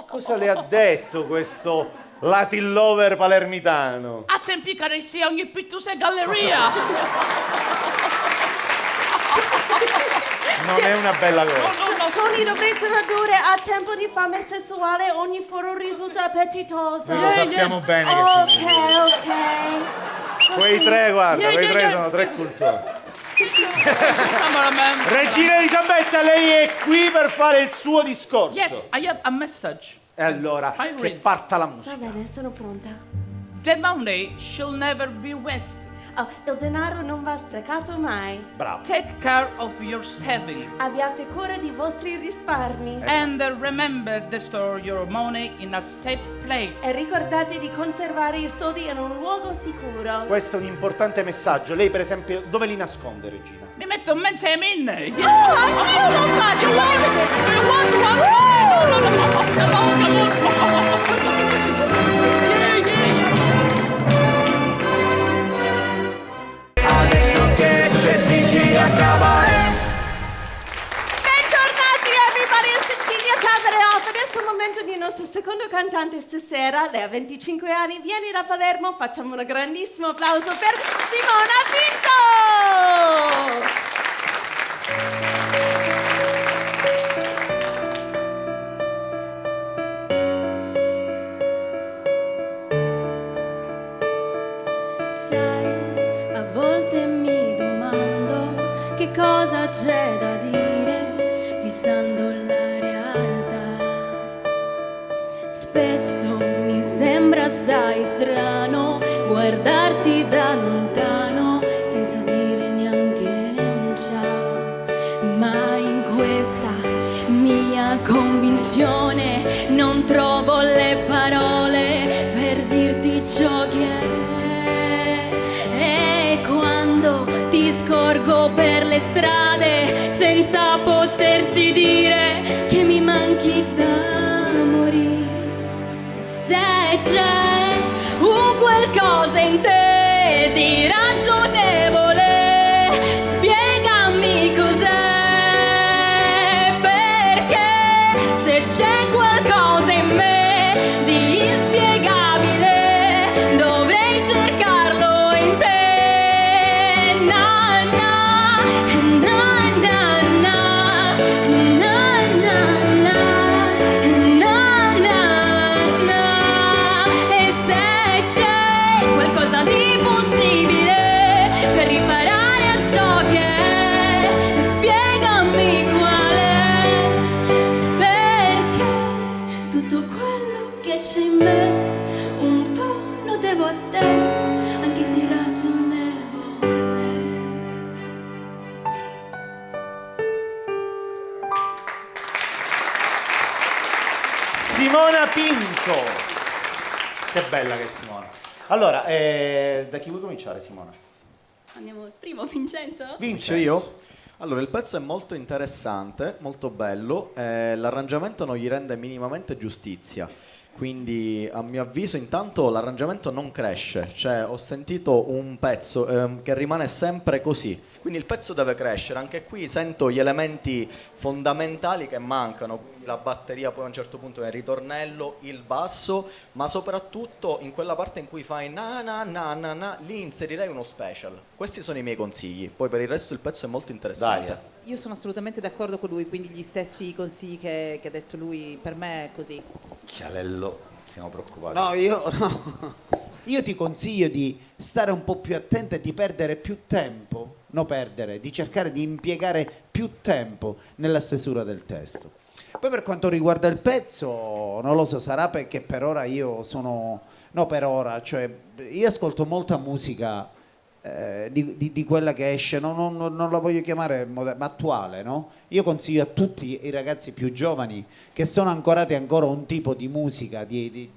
Cosa le ha detto questo Latin lover palermitano? A tempi carissimi ogni pittusa galleria. Non è una bella cosa. No. Tony dovrebbe tradurre a tempo di fame sessuale ogni foro risulta appetitoso. Noi lo sappiamo bene che significa. Ok. Quei tre, guarda, Yeah, quei yeah, tre yeah. sono tre cultori. Cameraman. Regina Elisabetta, lei è qui per fare il suo discorso. Yes, I have a message. E allora, I che read. parta la Va musica. bene, sono pronta. The money shall never be wasted. Oh, il denaro non va sprecato mai. Bravo. Take care of your saving. Abbiate cura di vostri risparmi. And remember to store your money in a safe place. E ricordate di conservare i soldi in un luogo sicuro. Questo è un importante messaggio. Lei, per esempio, dove li nasconde, regina? Mi metto in mezzo ai min. Oh, anch'io lo faccio! Adesso che c'è Sicilia Cabaret. Bentornati everybody in Sicilia Cabaret. Adesso è il momento di nostro secondo cantante stasera. Lei ha 25 anni, viene da Palermo. Facciamo un grandissimo applauso per Simona Pinto! Sai, a volte mi domando che cosa c'è da dire fissando la realtà. Spesso mi sembra assai strano guardarti da lontano senza dire neanche un ciao. Ma in questa mia convinzione non trovo le parole per dirti ciò che è. E quando ti scorgo per le strade senza poterti dire che mi manchi da morire, che sei Pinto. Che bella che è Simona. Allora, da chi vuoi cominciare, Simona? Andiamo al primo, Vincenzo? Vince io? Allora, il pezzo è molto interessante, molto bello, l'arrangiamento non gli rende minimamente giustizia, quindi a mio avviso intanto l'arrangiamento non cresce, cioè ho sentito un pezzo che rimane sempre così, quindi il pezzo deve crescere, anche qui sento gli elementi fondamentali che mancano, la batteria poi a un certo punto nel ritornello, il basso, ma soprattutto in quella parte in cui fai na na na na na, lì inserirei uno special. Questi sono i miei consigli, poi per il resto il pezzo è molto interessante. Io sono assolutamente d'accordo con lui, quindi gli stessi consigli che ha detto lui, per me è così. Chialello, siamo preoccupati. No, io ti consiglio di stare un po' più attento e di perdere più tempo, di cercare di impiegare più tempo nella stesura del testo. Poi per quanto riguarda il pezzo, non lo so, sarà perché per ora io ascolto molta musica di quella che esce, non la voglio chiamare ma attuale, no? Io consiglio a tutti i ragazzi più giovani che sono ancorati ancora a un tipo di musica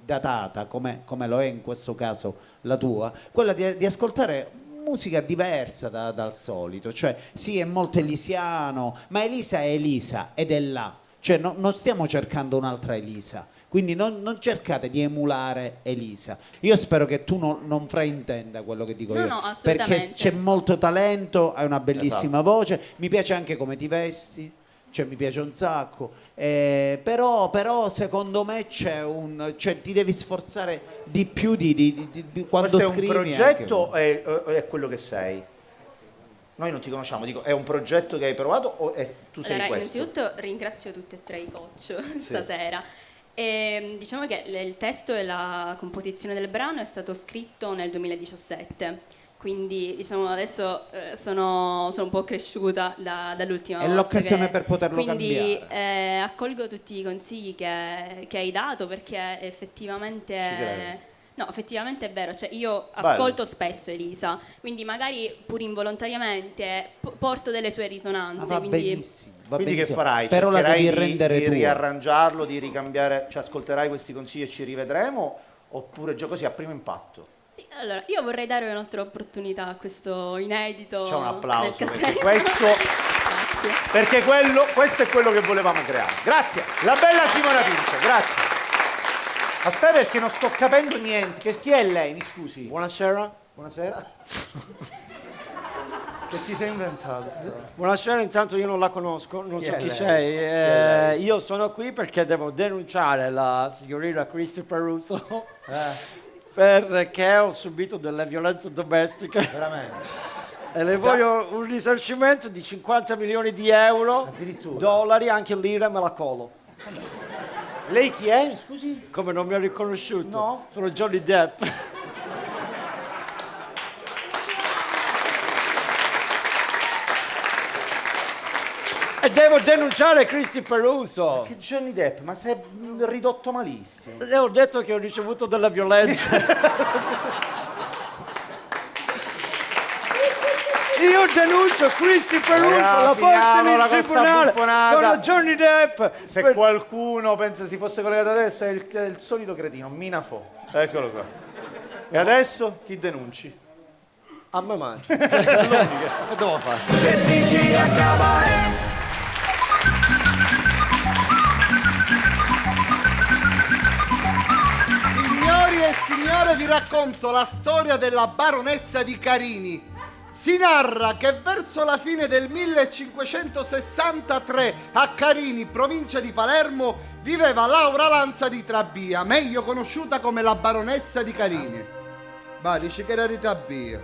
datata, come lo è in questo caso la tua, quella di ascoltare musica diversa dal solito, cioè sì, è molto elisiano, ma Elisa è Elisa ed è là, cioè non stiamo cercando un'altra Elisa, quindi non cercate di emulare Elisa. Io spero che tu non fraintenda quello che dico io, No, assolutamente. perché c'è molto talento, hai una bellissima voce, mi piace anche come ti vesti, cioè mi piace un sacco, però secondo me cioè ti devi sforzare di più di quando questo scrivi. È un progetto o è quello che sei? Noi non ti conosciamo, dico, è un progetto che hai provato o tu sei Allora, questo? innanzitutto ringrazio tutti e tre i coach stasera. E diciamo che il testo e la composizione del brano è stato scritto nel 2017, quindi diciamo adesso sono un po' cresciuta dall'ultima volta. È l'occasione per poterlo quindi, cambiare. accolgo tutti i consigli che hai dato, perché effettivamente... No, effettivamente è vero, cioè io ascolto spesso Elisa, quindi magari pur involontariamente porto delle sue risonanze. Va quindi... benissimo. Quindi che farai? Però la Cercherai devi rendere di tua. riarrangiarlo, di ricambiare, cioè ascolterai questi consigli e ci rivedremo, oppure già così a primo impatto? Sì, allora io vorrei dare un'altra opportunità a questo inedito. C'è un applauso nel perché questo è quello che volevamo creare. Grazie, la bella Simona Pinto, grazie. Aspetta perché non sto capendo niente. Chi è lei? Mi scusi. Buonasera. Buonasera. Che ti sei inventato? Buonasera, intanto io non la conosco, non Chi so è chi lei? sei. Chi è lei? Io sono qui perché devo denunciare la signorina Cristi Peruso perché ho subito delle violenze domestiche. Veramente? E le voglio un risarcimento di 50 milioni di euro, dollari, anche lire me la colo. Lei chi è? Mi scusi? Come non mi ha riconosciuto? No. Sono Johnny Depp. E devo denunciare Cristi Peruso. Che Johnny Depp? Ma sei ridotto malissimo. Le ho detto che ho ricevuto della violenza. Io denuncio Cristi Peruso, la portano in tribunale. Sono Johnny Depp. Se qualcuno pensa si fosse collegato adesso è il solito cretino, Minafo. Eccolo qua. E adesso chi denunci? A me mangio. Che devo fare? Se Sicilia Cabaret. Signori e signore, vi racconto la storia della baronessa di Carini. Si narra che verso la fine del 1563 a Carini, provincia di Palermo, viveva Laura Lanza di Trabia, meglio conosciuta come la baronessa di Carini. Va, dice che era di Trabia.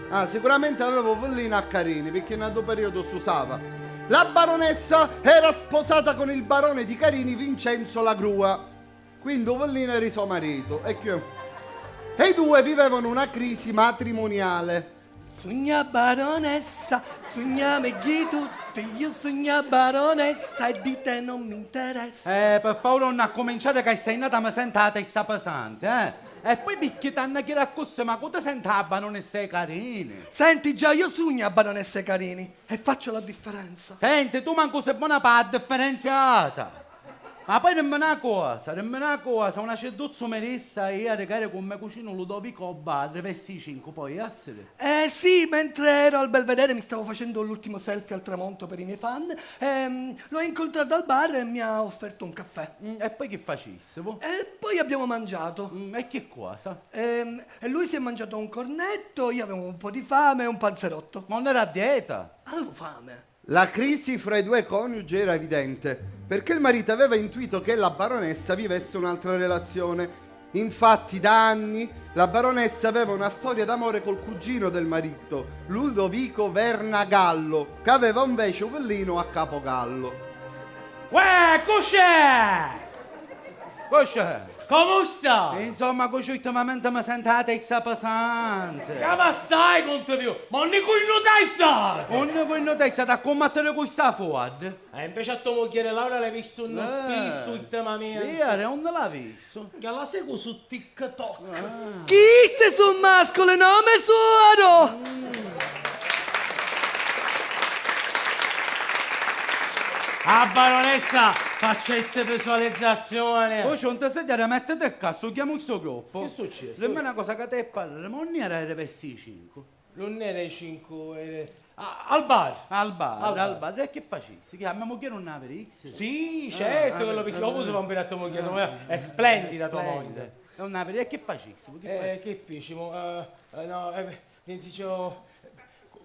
Ah, sicuramente avevo Vollina a Carini, perché in altro periodo si usava. La baronessa era sposata con il barone di Carini, Vincenzo La Grua. Quindi Vollina era suo marito. E i due vivevano una crisi matrimoniale. Sogna baronessa, sogniamo di tutti, io sogno baronessa e di te non mi interessa. Per favore non cominciare che sei nata mi sentate e sta pesante, E poi picchietanno che raccosse, ma cosa sente la baronessa Carini? Senti già, io sogno a baronessa Carini e faccio la differenza. Senti, tu manco sei buona per la differenziata. Ma poi nemmeno una cosa, una cerduzzo meressa io regare con me cucino Ludovico bar, vesti 5 poi essere. Sì, mentre ero al Belvedere mi stavo facendo l'ultimo selfie al tramonto per i miei fan, l'ho incontrato al bar e mi ha offerto un caffè. E poi che facesse? E poi abbiamo mangiato. E che cosa? E lui si è mangiato un cornetto, io avevo un po' di fame e un panzerotto. Ma non era a dieta? Avevo fame. La crisi fra i due coniugi era evidente, perché il marito aveva intuito che la baronessa vivesse un'altra relazione. Infatti da anni la baronessa aveva una storia d'amore col cugino del marito, Ludovico Vernagallo, che aveva invece un villino a Capogallo. Uè, cos'è? Cos'è? Come sta? Insomma, così ultimamente mi sentate ex pesante. Che ma stai con te, ma non con dai state? Non con te state a combattere con sta fuori. Invece a tua moglie Laura l'hai visto uno spisso ultimamente. Via, non l'ha visto. Che la seguo su TikTok. Chi se su mascolo nome suoro? Ah, baronessa, faccette visualizzazione. Poi c'è un tesoro, mettete il cazzo, chiamo il suo gruppo. Che è successo? Dimmi una cosa che te parla, ma non era i vestiti 5. Non era i 5, al bar. Al bar. E che facessi? Che a mia moglie non aveva X? Sì, certo, quello perché come si fa un bene a tua moglie? È splendida tua moglie. Non aveva e che facessi? Che fecimo? No, dicevo,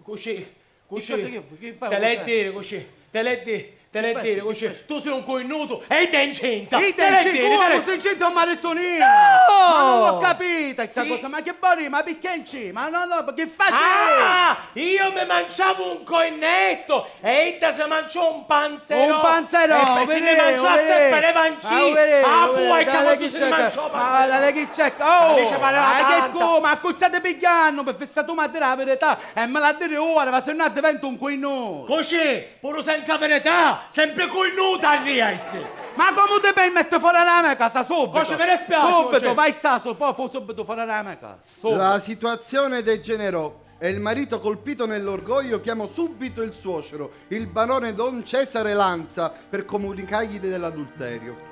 così, che fai? te l'hai dire così, te l'hai dire così, tu sei un coinnuto e te incenta. E te incenta, sei incenta a marettonino. No! Ma non l'ho capita questa cosa, ma che barri, ma perché in ma no, che facevi? Ah, io mi mangiavo un coinetto e etta si mangiò un panzerò. Un panzerò, e se ne mangiasse per le vancine. Ah, poi che si mangiò ma dale chi c'è? Oh, ma a cui state pigliando per fare tu madre la verità e me la dire ora, ma se no diventa un coinnuto. Così, pure senza verità. Sempre coinnuta a riessi. Ma come ti permette fuori la mia casa subito? Cosa me ne spiace? Subito, vai poi subito fuori la mia casa. Subito. La situazione degenerò e il marito colpito nell'orgoglio chiamò subito il suocero, il barone Don Cesare Lanza, per comunicargli dell'adulterio.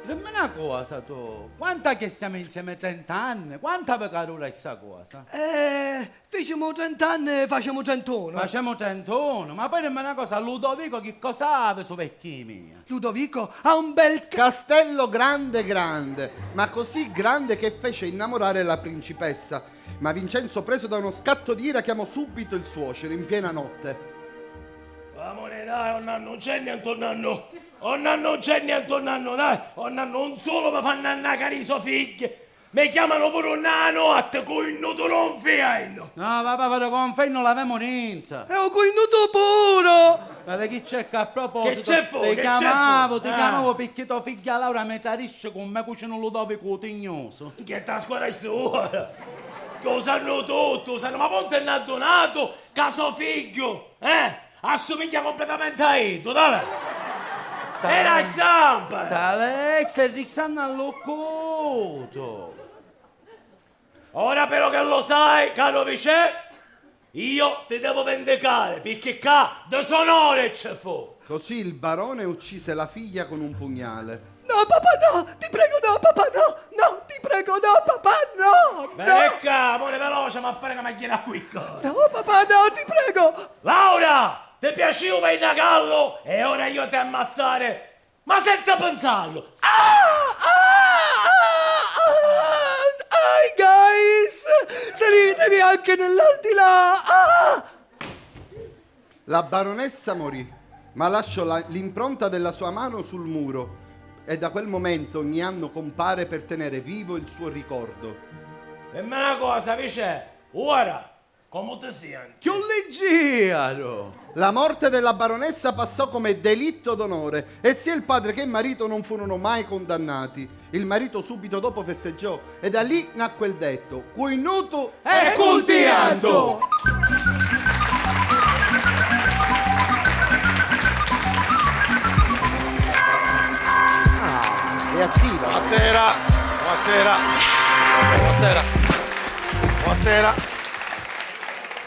Dimmi una cosa tu, quanta che siamo insieme 30 anni? Quanta peccatura è questa cosa? Facciamo 30 anni, facciamo 31. Facciamo 31, ma poi dimmi una cosa, Ludovico che cosa aveva su vecchi mia? Ludovico ha un bel castello grande, ma così grande che fece innamorare la principessa. Ma Vincenzo, preso da uno scatto di ira, chiamò subito il suocero in piena notte. Amore, dai, non c'è niente intorno. Non c'è niente intorno, dai. Non solo mi fanno annacare i suoi figli, mi chiamano pure un notte con il nudo non figlio. No, papà, però con fai non l'avemo ninza. E ho coinuto puro. Guarda chi c'è che a proposito, che c'è fuori? ti chiamavo perché tua figlia Laura mi tradisce con me cucino Ludovico tignoso. Che t'ha squadra ora? Che lo sanno tutto, sanno, ma ponte è nato donato, caso figlio, assomiglia completamente a Edo, dai. Era il zampa! Alex, il Rixan all'occuto. Ora però che lo sai, caro vice, io ti devo vendicare, perché qua de sonore c'è fu. Così il barone uccise la figlia con un pugnale. No, papà, no! Ti prego, no, papà, no! No, ti prego, no, papà, no! Venecca, amore veloce, ma fare che macchina qui. No, papà, no, ti prego! Laura! Ti piaceva il nagallo e ora io ti ammazzare, ma senza pensarlo. Guys, salitevi anche nell'aldilà. La baronessa morì, ma lasciò l'impronta della sua mano sul muro e da quel momento ogni anno compare per tenere vivo il suo ricordo. E me una cosa, vice, ora come ti senti? Che leggero! La morte della baronessa passò come delitto d'onore e sia il padre che il marito non furono mai condannati. Il marito subito dopo festeggiò e da lì nacque il detto: coinuto e cultiato! È attiva.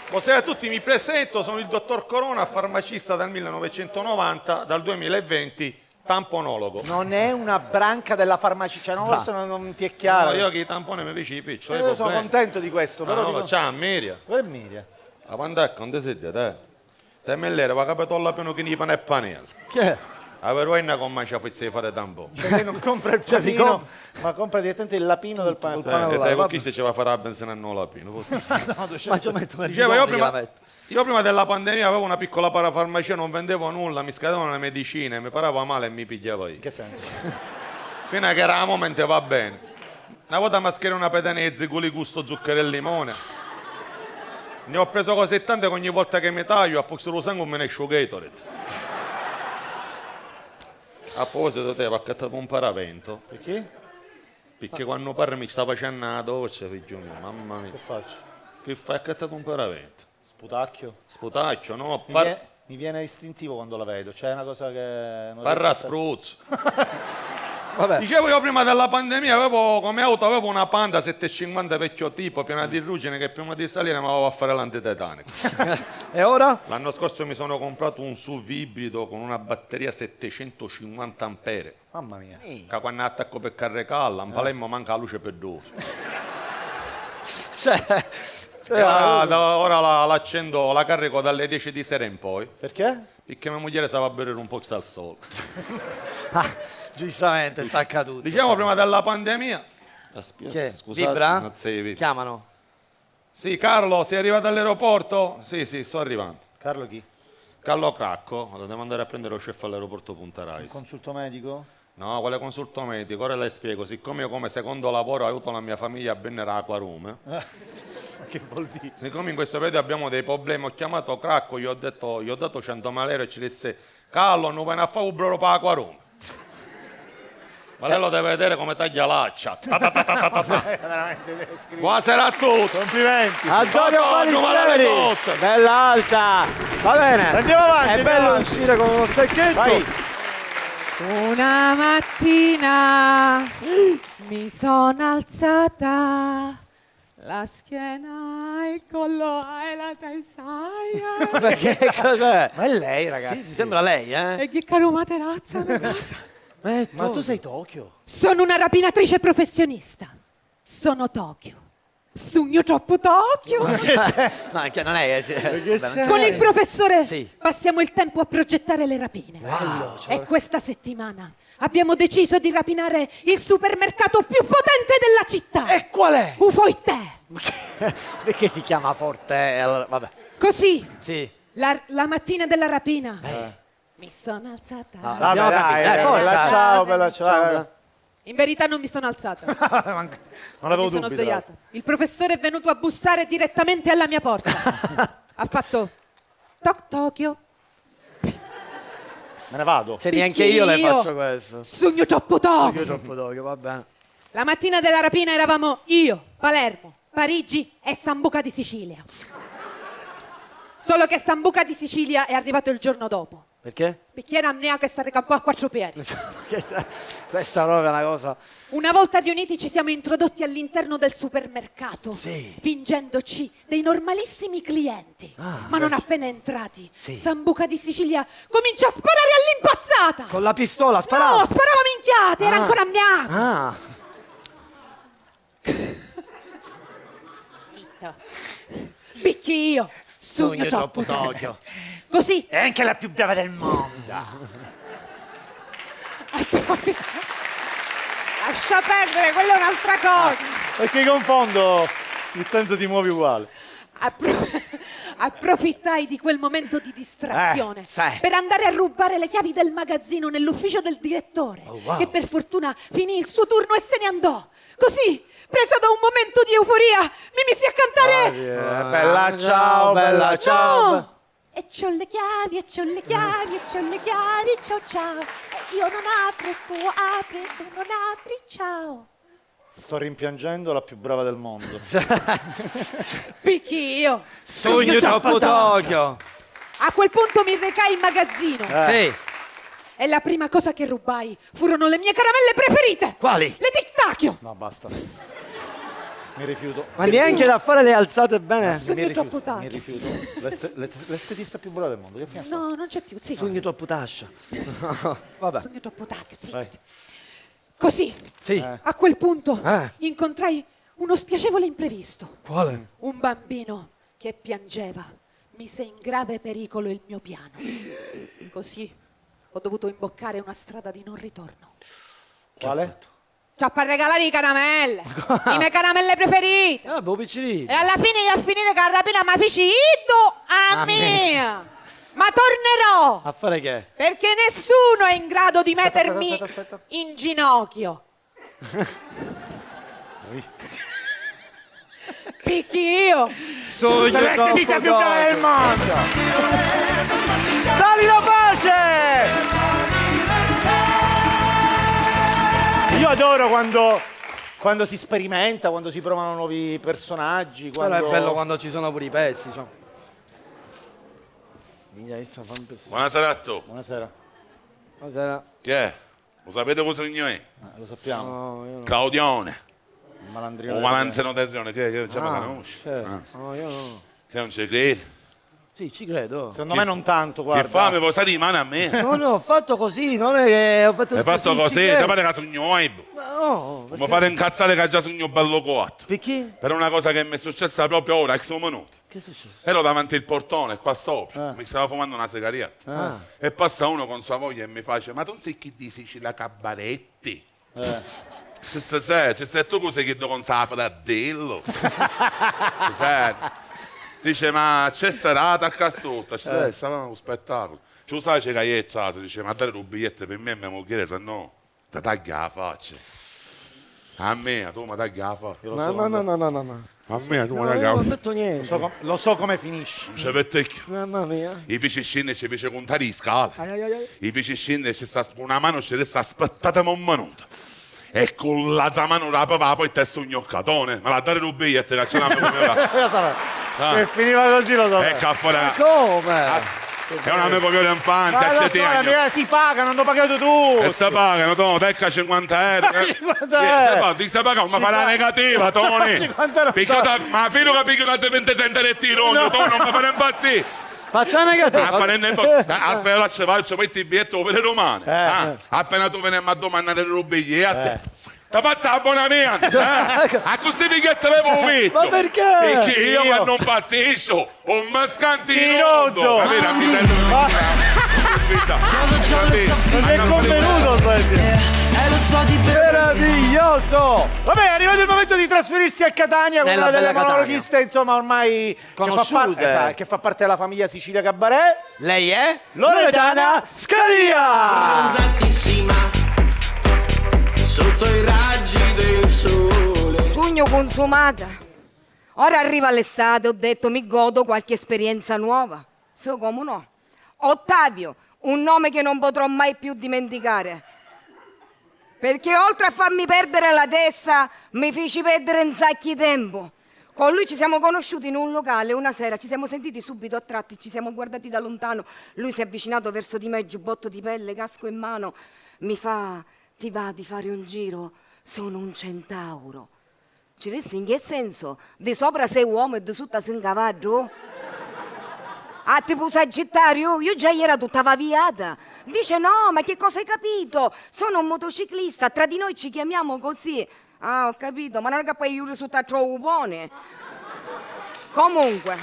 Buonasera a tutti, mi presento, sono il dottor Corona, farmacista dal 1990, dal 2020 tamponologo. Non è una branca della farmacia, cioè forse non ti è chiaro. No, io che i tamponi mi dici i piccioli. Io sono contento di questo, però no, c'ha Miria. Qual è Miria? La pandecca, non ti senti, te? Te millere, va capito alla pieno che ne pane e panello. Che? La vergogna come ci ha fatto fare tampone. Perché non compra il panino, ma compra direttamente il lapino del pane. Con chi se ci va a fare la benzina e non lapino? Ma ci metto Dicevo, io prima della pandemia avevo una piccola parafarmacia, non vendevo nulla, mi scadevano le medicine, mi parava male e mi pigliavo io. Che senso? Fino a che era a momento va bene. Una volta mi schiera una pedanezza, culi gusto zucchero e limone. Ne ho preso così tante che ogni volta che mi taglio, a posto lo sangue me ne esce Gatorade. A proposito te, va accattato un paravento. Perché? Perché quando parli mi sta facendo la doccia, figlio mio, mamma mia. Che faccio? Che fai accattato un paravento? Sputacchio? Sputacchio, no? Mi viene istintivo quando la vedo, c'è una cosa che... non Parra riesco a- spruzzo. Vabbè. Dicevo io prima della pandemia avevo come auto avevo una Panda 750 vecchio tipo piena di ruggine che prima di salire mi avevo a fare l'antitetanica. E ora? L'anno scorso mi sono comprato un SUV ibrido con una batteria 750 ampere. Mamma mia. Che quando attacco per caricarla, in Palermo manca la luce per due. Ora l'accendo, la carico dalle 10 di sera in poi. Perché? Perché mia moglie sa va a bere un po' al sole. Giustamente, sta accaduto. Diciamo prima della pandemia. Aspetta, Che? scusate, Vibra? non sei Chiamano. Sì, Carlo, sei arrivato all'aeroporto? Sì, sto arrivando. Carlo chi? Carlo Cracco, devo andare a prendere lo chef all'aeroporto Punta Rais. Consulto medico? No, quale consulto medico? Ora le spiego. Siccome io come secondo lavoro aiuto la mia famiglia a vendere acquarume, Che vuol dire? siccome in questo periodo abbiamo dei problemi, ho chiamato Cracco, gli ho dato 100.000 euro e ci disse Carlo, non vai a fare un brolo per acquarume. Ma lei lo deve vedere come taglia l'accia. Buonasera a tutti. Complimenti. Antonio Buongiorno, Balistreri. buonanotte. Bella alta. Va bene. Andiamo avanti. È bello uscire con uno stecchetto. Vai. Una mattina mi sono alzata, la schiena, il collo e la testa. Perché cos'è? Ma è lei, ragazzi. Sì, sembra lei, eh? E che caro materazza per casa. Ma tu sei Tokyo? Sono una rapinatrice professionista. Sono Tokyo. Sogno troppo Tokyo. No, anche non è. Con il professore Sì. passiamo il tempo a progettare le rapine. Bello, E questa settimana abbiamo deciso di rapinare il supermercato più potente della città. E qual è? Ufoite. Perché si chiama Forte? Allora, vabbè. Così, Sì. la mattina della rapina, mi sono alzata. No, Vabbè, abbiamo dai, capito, bella dai. ciao, bella ciao. In verità non mi sono alzata, Non avevo mi sono dubbi. svegliata. Il professore è venuto a bussare direttamente alla mia porta. Ha fatto toc Tokyo. Me ne vado. Se neanche io le Io. faccio questo. Sogno troppo Tokyo. Io troppo Tokyo, va bene. La mattina della rapina eravamo io, Palermo, Parigi e Sambuca di Sicilia. Solo che Sambuca di Sicilia è arrivato il giorno dopo. Perché? Perché era amniaco e stare campo a quattro piedi. Questa proprio è una cosa. Una volta riuniti ci siamo introdotti all'interno del supermercato, fingendoci dei normalissimi clienti. Ma non appena entrati, Sambuca di Sicilia comincia a sparare all'impazzata. Con la pistola sparava? No, sparava minchiate, era Ah. ancora amniaco. Ah. Zitta. Picchi io, sogno troppo Tokyo. Così. È anche la più brava del mondo. Lascia perdere, quella è un'altra cosa. Perché confondo il tanto ti muovi uguale. Approfittai di quel momento di distrazione sai. per andare a rubare le chiavi del magazzino nell'ufficio del direttore, wow. che per fortuna finì il suo turno e se ne andò. Così, presa da un momento di euforia, mi misi a cantare Bella ciao, bella ciao. No! E c'ho le chiavi, e c'ho le chiavi, e c'ho le chiavi, ciao ciao. E io non apro, e tu apri, e tu non apri, ciao. Sto rimpiangendo la più brava del mondo. Picchi io. Sogno troppo Tokyo. A quel punto mi recai in magazzino. Sì. E la prima cosa che rubai furono le mie caramelle preferite. Quali? Le Tic Tac. No, basta. Mi rifiuto. Ma neanche da fare le alzate bene. Sogni troppo tardi. Mi rifiuto. L'estetista più bravo del mondo. Che fine? No, non c'è più, zitto. Sogni troppo tascia. Vabbè. Sogno troppo tardi, zitto. Così, Sì. a quel punto, Eh. incontrai uno spiacevole imprevisto. Quale? Un bambino che piangeva. Mise in grave pericolo il mio piano. Così ho dovuto imboccare una strada di non ritorno. Quale? C'ha per regalare i caramelle, le mie caramelle preferite. Ah, boh, piccini. E alla fine io a finire che la rapina mi feci iddo a A me. Ma tornerò, A fare che? perché nessuno è in grado di mettermi aspetta. in ginocchio. Picchi io. Sogno L'estetista più brava del troppo mondo! Dali la pace! Io adoro quando si sperimenta, quando si provano nuovi personaggi. Però Quando... è bello quando ci sono pure i pezzi. Cioè. Buonasera a tutti. Buonasera. Buonasera. Che è? Lo sapete cosa signo è? Lo sappiamo. No, io no. Claudione. Il malandrino. O Malanzano del Rione, che ce la conosci? Certo. No, io no. Che non ci credi? Sì, ci credo. Secondo me non tanto, guarda. Che fame, vuoi di mano a me? No, no, ho fatto così, non è che ho fatto Hai fatto sì, così, ci ti credo. pare che sogno web? No, Mi fate incazzare che ha già sogno bello cotto. perché? Per una cosa che mi è successa proprio ora, ex minuto. Che è successo? Ero davanti al portone, qua sopra, mi stavo fumando una sigaretta. E passa uno con sua moglie e mi face, ma tu non sei chi di Sicilia Cabaretti? Ci sei tu cosa che con sa fratello? Ci sei? Dice, ma c'è serata a sotto, stava uno spettacolo. Ci sai c'è cagliezza, dice, ma dare un biglietto per me e mia moglie, se no ti taglia la faccia. A me, tu mi taglia la faccia. No. A me, tu mi No, taglia io la non ho faccia. fatto niente. Lo so come finisce. Non c'è pettecchio. Mamma mia. I vicini ci fece contare i scale. Ai. I vicini ci sta una mano ci resta aspettata un minuto. E con la mano rapava poi te un gnoccatone. Ma la dare un biglietto che ce l'hanno Che finiva così, lo so. Ecco fuori. Come? È una mia propria infanzia, Ma a lo 7 so, anni. si pagano, hanno pagato tu. E si pagano, Tony, tecca 50 euro. 50 euro. Ti si paga, ma fa la negativa, Tony. 50 euro. Ma fino che picchio una 20 centi e tirogno, Tony, non mi fare impazzire. Faccia negativa. Aspetta, lascia fare, ci metti il biglietto per le romane. Appena tu vieni a domandare il biglietto. Ti faccio l'abbonamento, a questi biglietti avevo un vizio. Ma perché? Perché io quando impazzisco ho un mascantino. Tirotto. Capito? Mi Non è convenuto, Meraviglioso! Vabbè, è arrivato il momento di trasferirsi a Catania con Nella una delle bella Catania. monologhiste, insomma, ormai Conosciute. che fa parte della famiglia Sicilia Cabaret. Lei è? Loredana Scalia! Sotto i raggi del sole. Sogno consumata. Ora arriva l'estate, ho detto mi godo qualche esperienza nuova. So come no. Ottavio, un nome che non potrò mai più dimenticare. Perché oltre a farmi perdere la testa, mi feci perdere un sacco di tempo. Con lui ci siamo conosciuti in un locale una sera, ci siamo sentiti subito attratti, ci siamo guardati da lontano. Lui si è avvicinato verso di me, giubbotto di pelle, casco in mano. Mi fa, ti va di fare un giro? Sono un centauro. Ci resti in che senso? Di sopra sei uomo e di sotto sei un cavallo? Ah, tipo Sagittario? Io già era tutta vaviata. Dice no, ma che cosa hai capito? Sono un motociclista, tra di noi ci chiamiamo così. Ah, ho capito, ma non è che poi io risulta troppo buone. Comunque,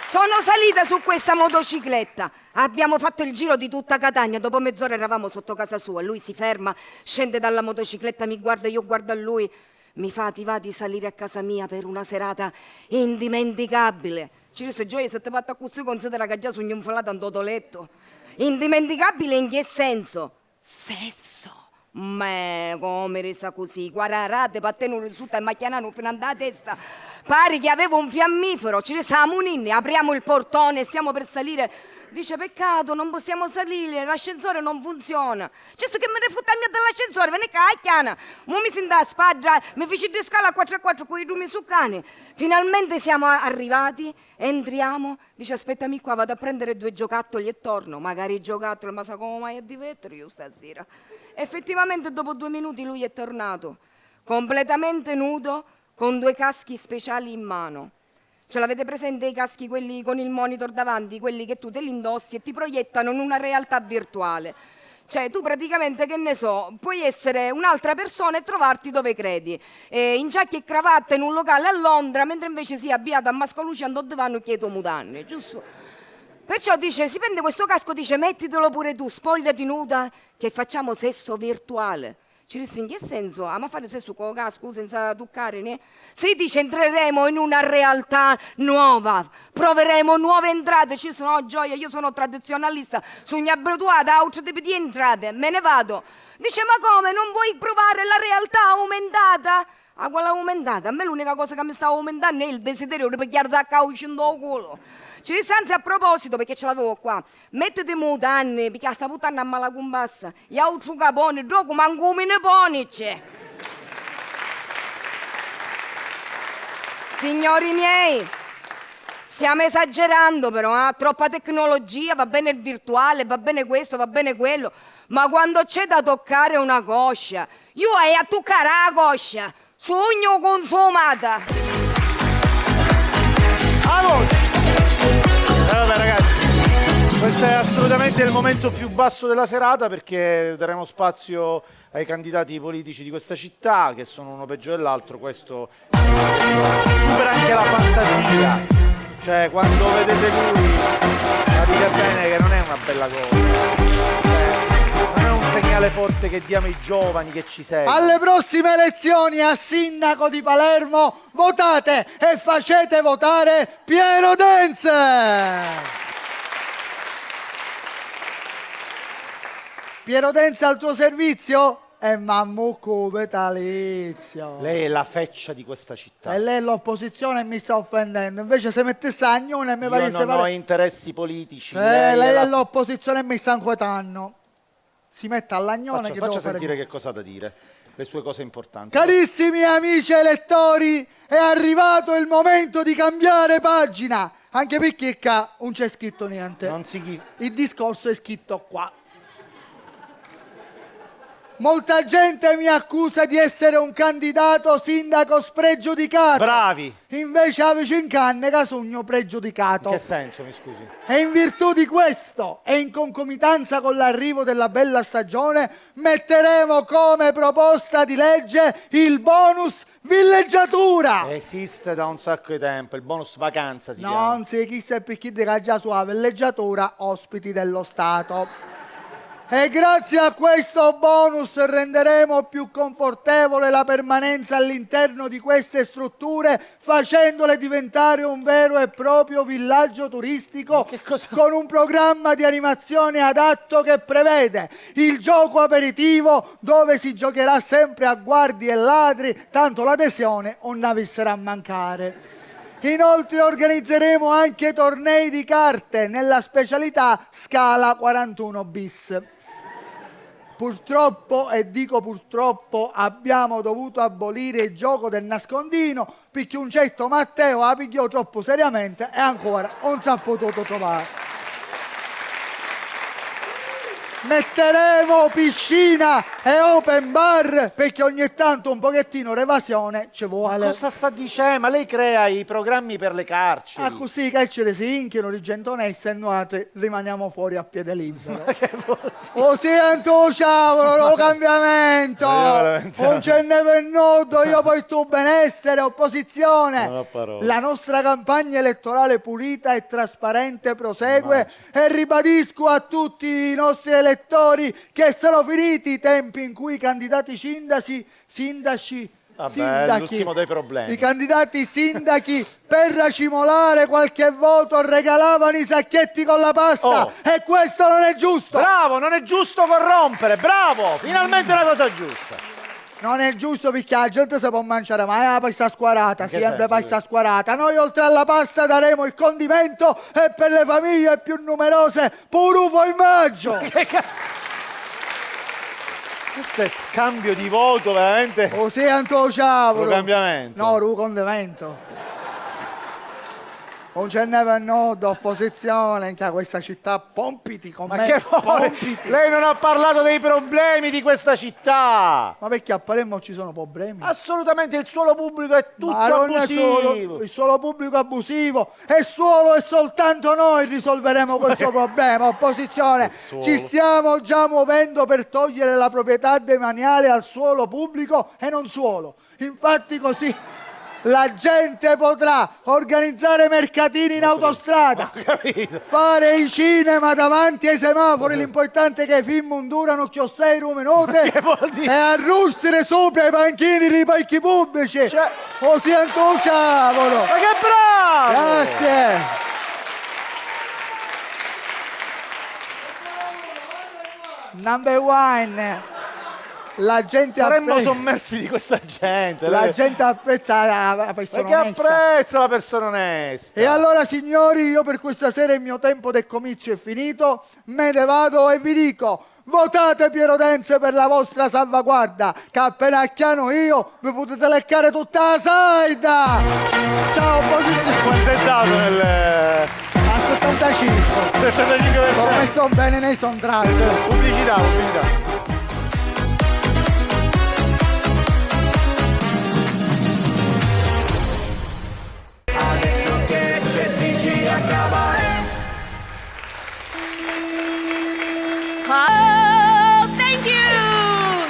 sono salita su questa motocicletta. Abbiamo fatto il giro di tutta Catania. Dopo mezz'ora eravamo sotto casa sua. Lui si ferma, scende dalla motocicletta, mi guarda, io guardo a lui. Mi fa, ti va di salire a casa mia per una serata indimenticabile? Ci disse, Gioia, se ti fatto così considera che già sono inflata in toto letto. Indimenticabile in che senso? Sesso. Ma come resa così? Guarda, per te non risulta e macchianano fino alla testa. Pare che avevo un fiammifero. Ci disse, Muninni, apriamo il portone, stiamo per salire. Dice, peccato, non possiamo salire, l'ascensore non funziona. C'è che me ne futta mia dall'ascensore, vieni cacchiana. Mo mi sento a spadra, mi feci di scala a 4x4 con i lumi su cane. Finalmente siamo arrivati, entriamo. Dice, aspettami qua, vado a prendere 2 giocattoli e torno. Magari i giocattoli, ma sa come mai a divertere io stasera. Effettivamente dopo 2 minuti lui è tornato completamente nudo, con 2 caschi speciali in mano. Ce l'avete presente i caschi, quelli con il monitor davanti, quelli che tu te li indossi e ti proiettano in una realtà virtuale? Cioè, tu praticamente, che ne so, puoi essere un'altra persona e trovarti dove credi. In giacca e cravatta in un locale a Londra, mentre invece si è abbiato a Mascaluci andò divano chieto mutanne, giusto? Perciò dice, si prende questo casco, dice, mettitelo pure tu, spogliati nuda, che facciamo sesso virtuale. Ci disse, in che senso? Ma fare sesso con il casco senza toccare, ne? Si dice, entreremo in una realtà nuova, proveremo nuove entrate. Ci sono gioia, io sono tradizionalista, sono abituata a altri tipi di entrate, me ne vado. Dice, ma come, non vuoi provare la realtà aumentata? Ah, quella aumentata? A me l'unica cosa che mi sta aumentando è il desiderio di pigliare da cauccio in culo. Ci disse, anzi, a proposito, perché ce l'avevo qua, mettete mutanne, perché sta puttana a mala cumbassa, e altro capone, dopo manco me ne ponice. Signori miei, stiamo esagerando però, troppa tecnologia, va bene il virtuale, va bene questo, va bene quello, ma quando c'è da toccare una coscia, io hai a toccare la coscia, sogno consumata. Vabbè ragazzi, questo è assolutamente il momento più basso della serata, perché daremo spazio ai candidati politici di questa città, che sono uno peggio dell'altro. Questo supera anche la fantasia, cioè quando vedete lui capite bene che non è una bella cosa, non è un segnale forte che diamo ai giovani che ci seguono. Alle prossime elezioni a sindaco di Palermo votate e facete votare Piero Denze! Piero Denze al tuo servizio? E mammucco vitalizio. Lei è la feccia di questa città. E lei è l'opposizione e mi sta offendendo. Invece se mettesse a Agnone mi pare Io non ho interessi politici. lei è l'opposizione e mi sta inquietando. Si mette all'Agnone che faccia devo sentire fare. che cosa ha da dire, le sue cose importanti. Carissimi amici elettori, è arrivato il momento di cambiare pagina. Anche perché qua non c'è scritto niente. Il discorso è scritto qua. Molta gente mi accusa di essere un candidato sindaco spregiudicato. Bravi! Invece avevo in canne che sogno pregiudicato. In che senso, mi scusi? E in virtù di questo e in concomitanza con l'arrivo della bella stagione metteremo come proposta di legge il bonus villeggiatura. Esiste da un sacco di tempo, il bonus vacanza si chiama. Non si chissà per chi dirà già sulla villeggiatura ospiti dello Stato. E grazie a questo bonus renderemo più confortevole la permanenza all'interno di queste strutture, facendole diventare un vero e proprio villaggio turistico con un programma di animazione adatto che prevede il gioco aperitivo, dove si giocherà sempre a guardi e ladri, tanto l'adesione non ne avesserà a mancare. Inoltre organizzeremo anche tornei di carte nella specialità Scala 41 bis. Purtroppo, e dico purtroppo, abbiamo dovuto abolire il gioco del nascondino perché un certo Matteo la pigliò troppo seriamente e ancora non si è potuto trovare. Metteremo piscina e open bar perché ogni tanto un pochettino l'evasione ci vuole. Cosa sta dicendo? Ma lei crea i programmi per le carceri. Ah, così i carceri si inchiano di gente onesta e noi rimaniamo fuori a piede libero. O sento ciao, lo cambiamento. Non ce ne venuto, io poi tu benessere, opposizione. Non ho parole. La nostra campagna elettorale pulita e trasparente prosegue e ribadisco a tutti i nostri elettori che sono finiti i tempi in cui i candidati sindaci, Vabbè, l'ultimo dei problemi. i candidati sindachi per racimolare qualche voto regalavano i sacchetti con la pasta e questo non è giusto. Bravo, non è giusto corrompere, bravo, finalmente la cosa giusta. Non è giusto perché la gente si può mangiare mai la pasta squarata, sempre pasta squarata. Noi oltre alla pasta daremo il condimento e per le famiglie più numerose pure un formaggio. Questo è scambio di voto veramente. O sei Anto Ciavolo. Cambiamento. No, un condimento. non ce ne vanno d'opposizione in questa città, pompiti con Ma me, che vuole? pompiti. Lei non ha parlato dei problemi di questa città. Ma perché a Palermo ci sono problemi? Assolutamente, il suolo pubblico è tutto Ma non è abusivo. solo il suolo pubblico abusivo, è solo e soltanto noi risolveremo questo problema, opposizione. Ci stiamo già muovendo per togliere la proprietà demaniale al suolo pubblico e non suolo. Infatti così la gente potrà organizzare mercatini in autostrada, fare i cinema davanti ai semafori, l'importante è che i film non durano 6 minuti e arrustire sopra i panchini dei palchi pubblici. Così entusiasmano. Ma che bravo! Grazie. Number one. La gente saremmo sommersi di questa gente. La gente apprezza la persona onesta. Ma che apprezza la persona onesta? E allora signori, io per questa sera il mio tempo del comizio è finito, me ne vado e vi dico: votate Piero Denze per la vostra salvaguardia, che appena chiano io vi potete leccare tutta la saida. Ciao opposizione. Quanto è dato nel... A 75. 75%. Ho messo bene nei contratti. Pubblicità. Oh, thank you!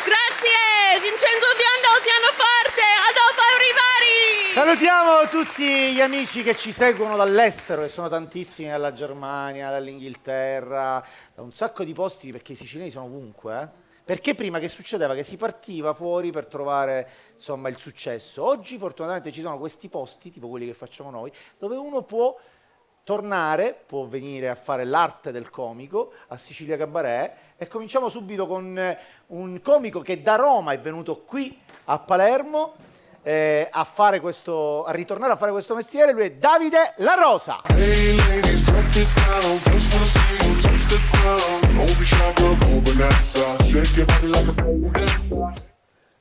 Grazie! Vincenzo Biondo al pianoforte! Adolfo Everybody! Salutiamo tutti gli amici che ci seguono dall'estero, che sono tantissimi, dalla Germania, dall'Inghilterra, da un sacco di posti, perché i siciliani sono ovunque, Perché prima che succedeva? Che si partiva fuori per trovare, insomma, il successo. Oggi fortunatamente ci sono questi posti, tipo quelli che facciamo noi, dove uno può tornare, può venire a fare l'arte del comico a Sicilia Cabaret, e cominciamo subito con un comico che da Roma è venuto qui a Palermo a ritornare a fare questo mestiere. Lui è Davide La Rosa.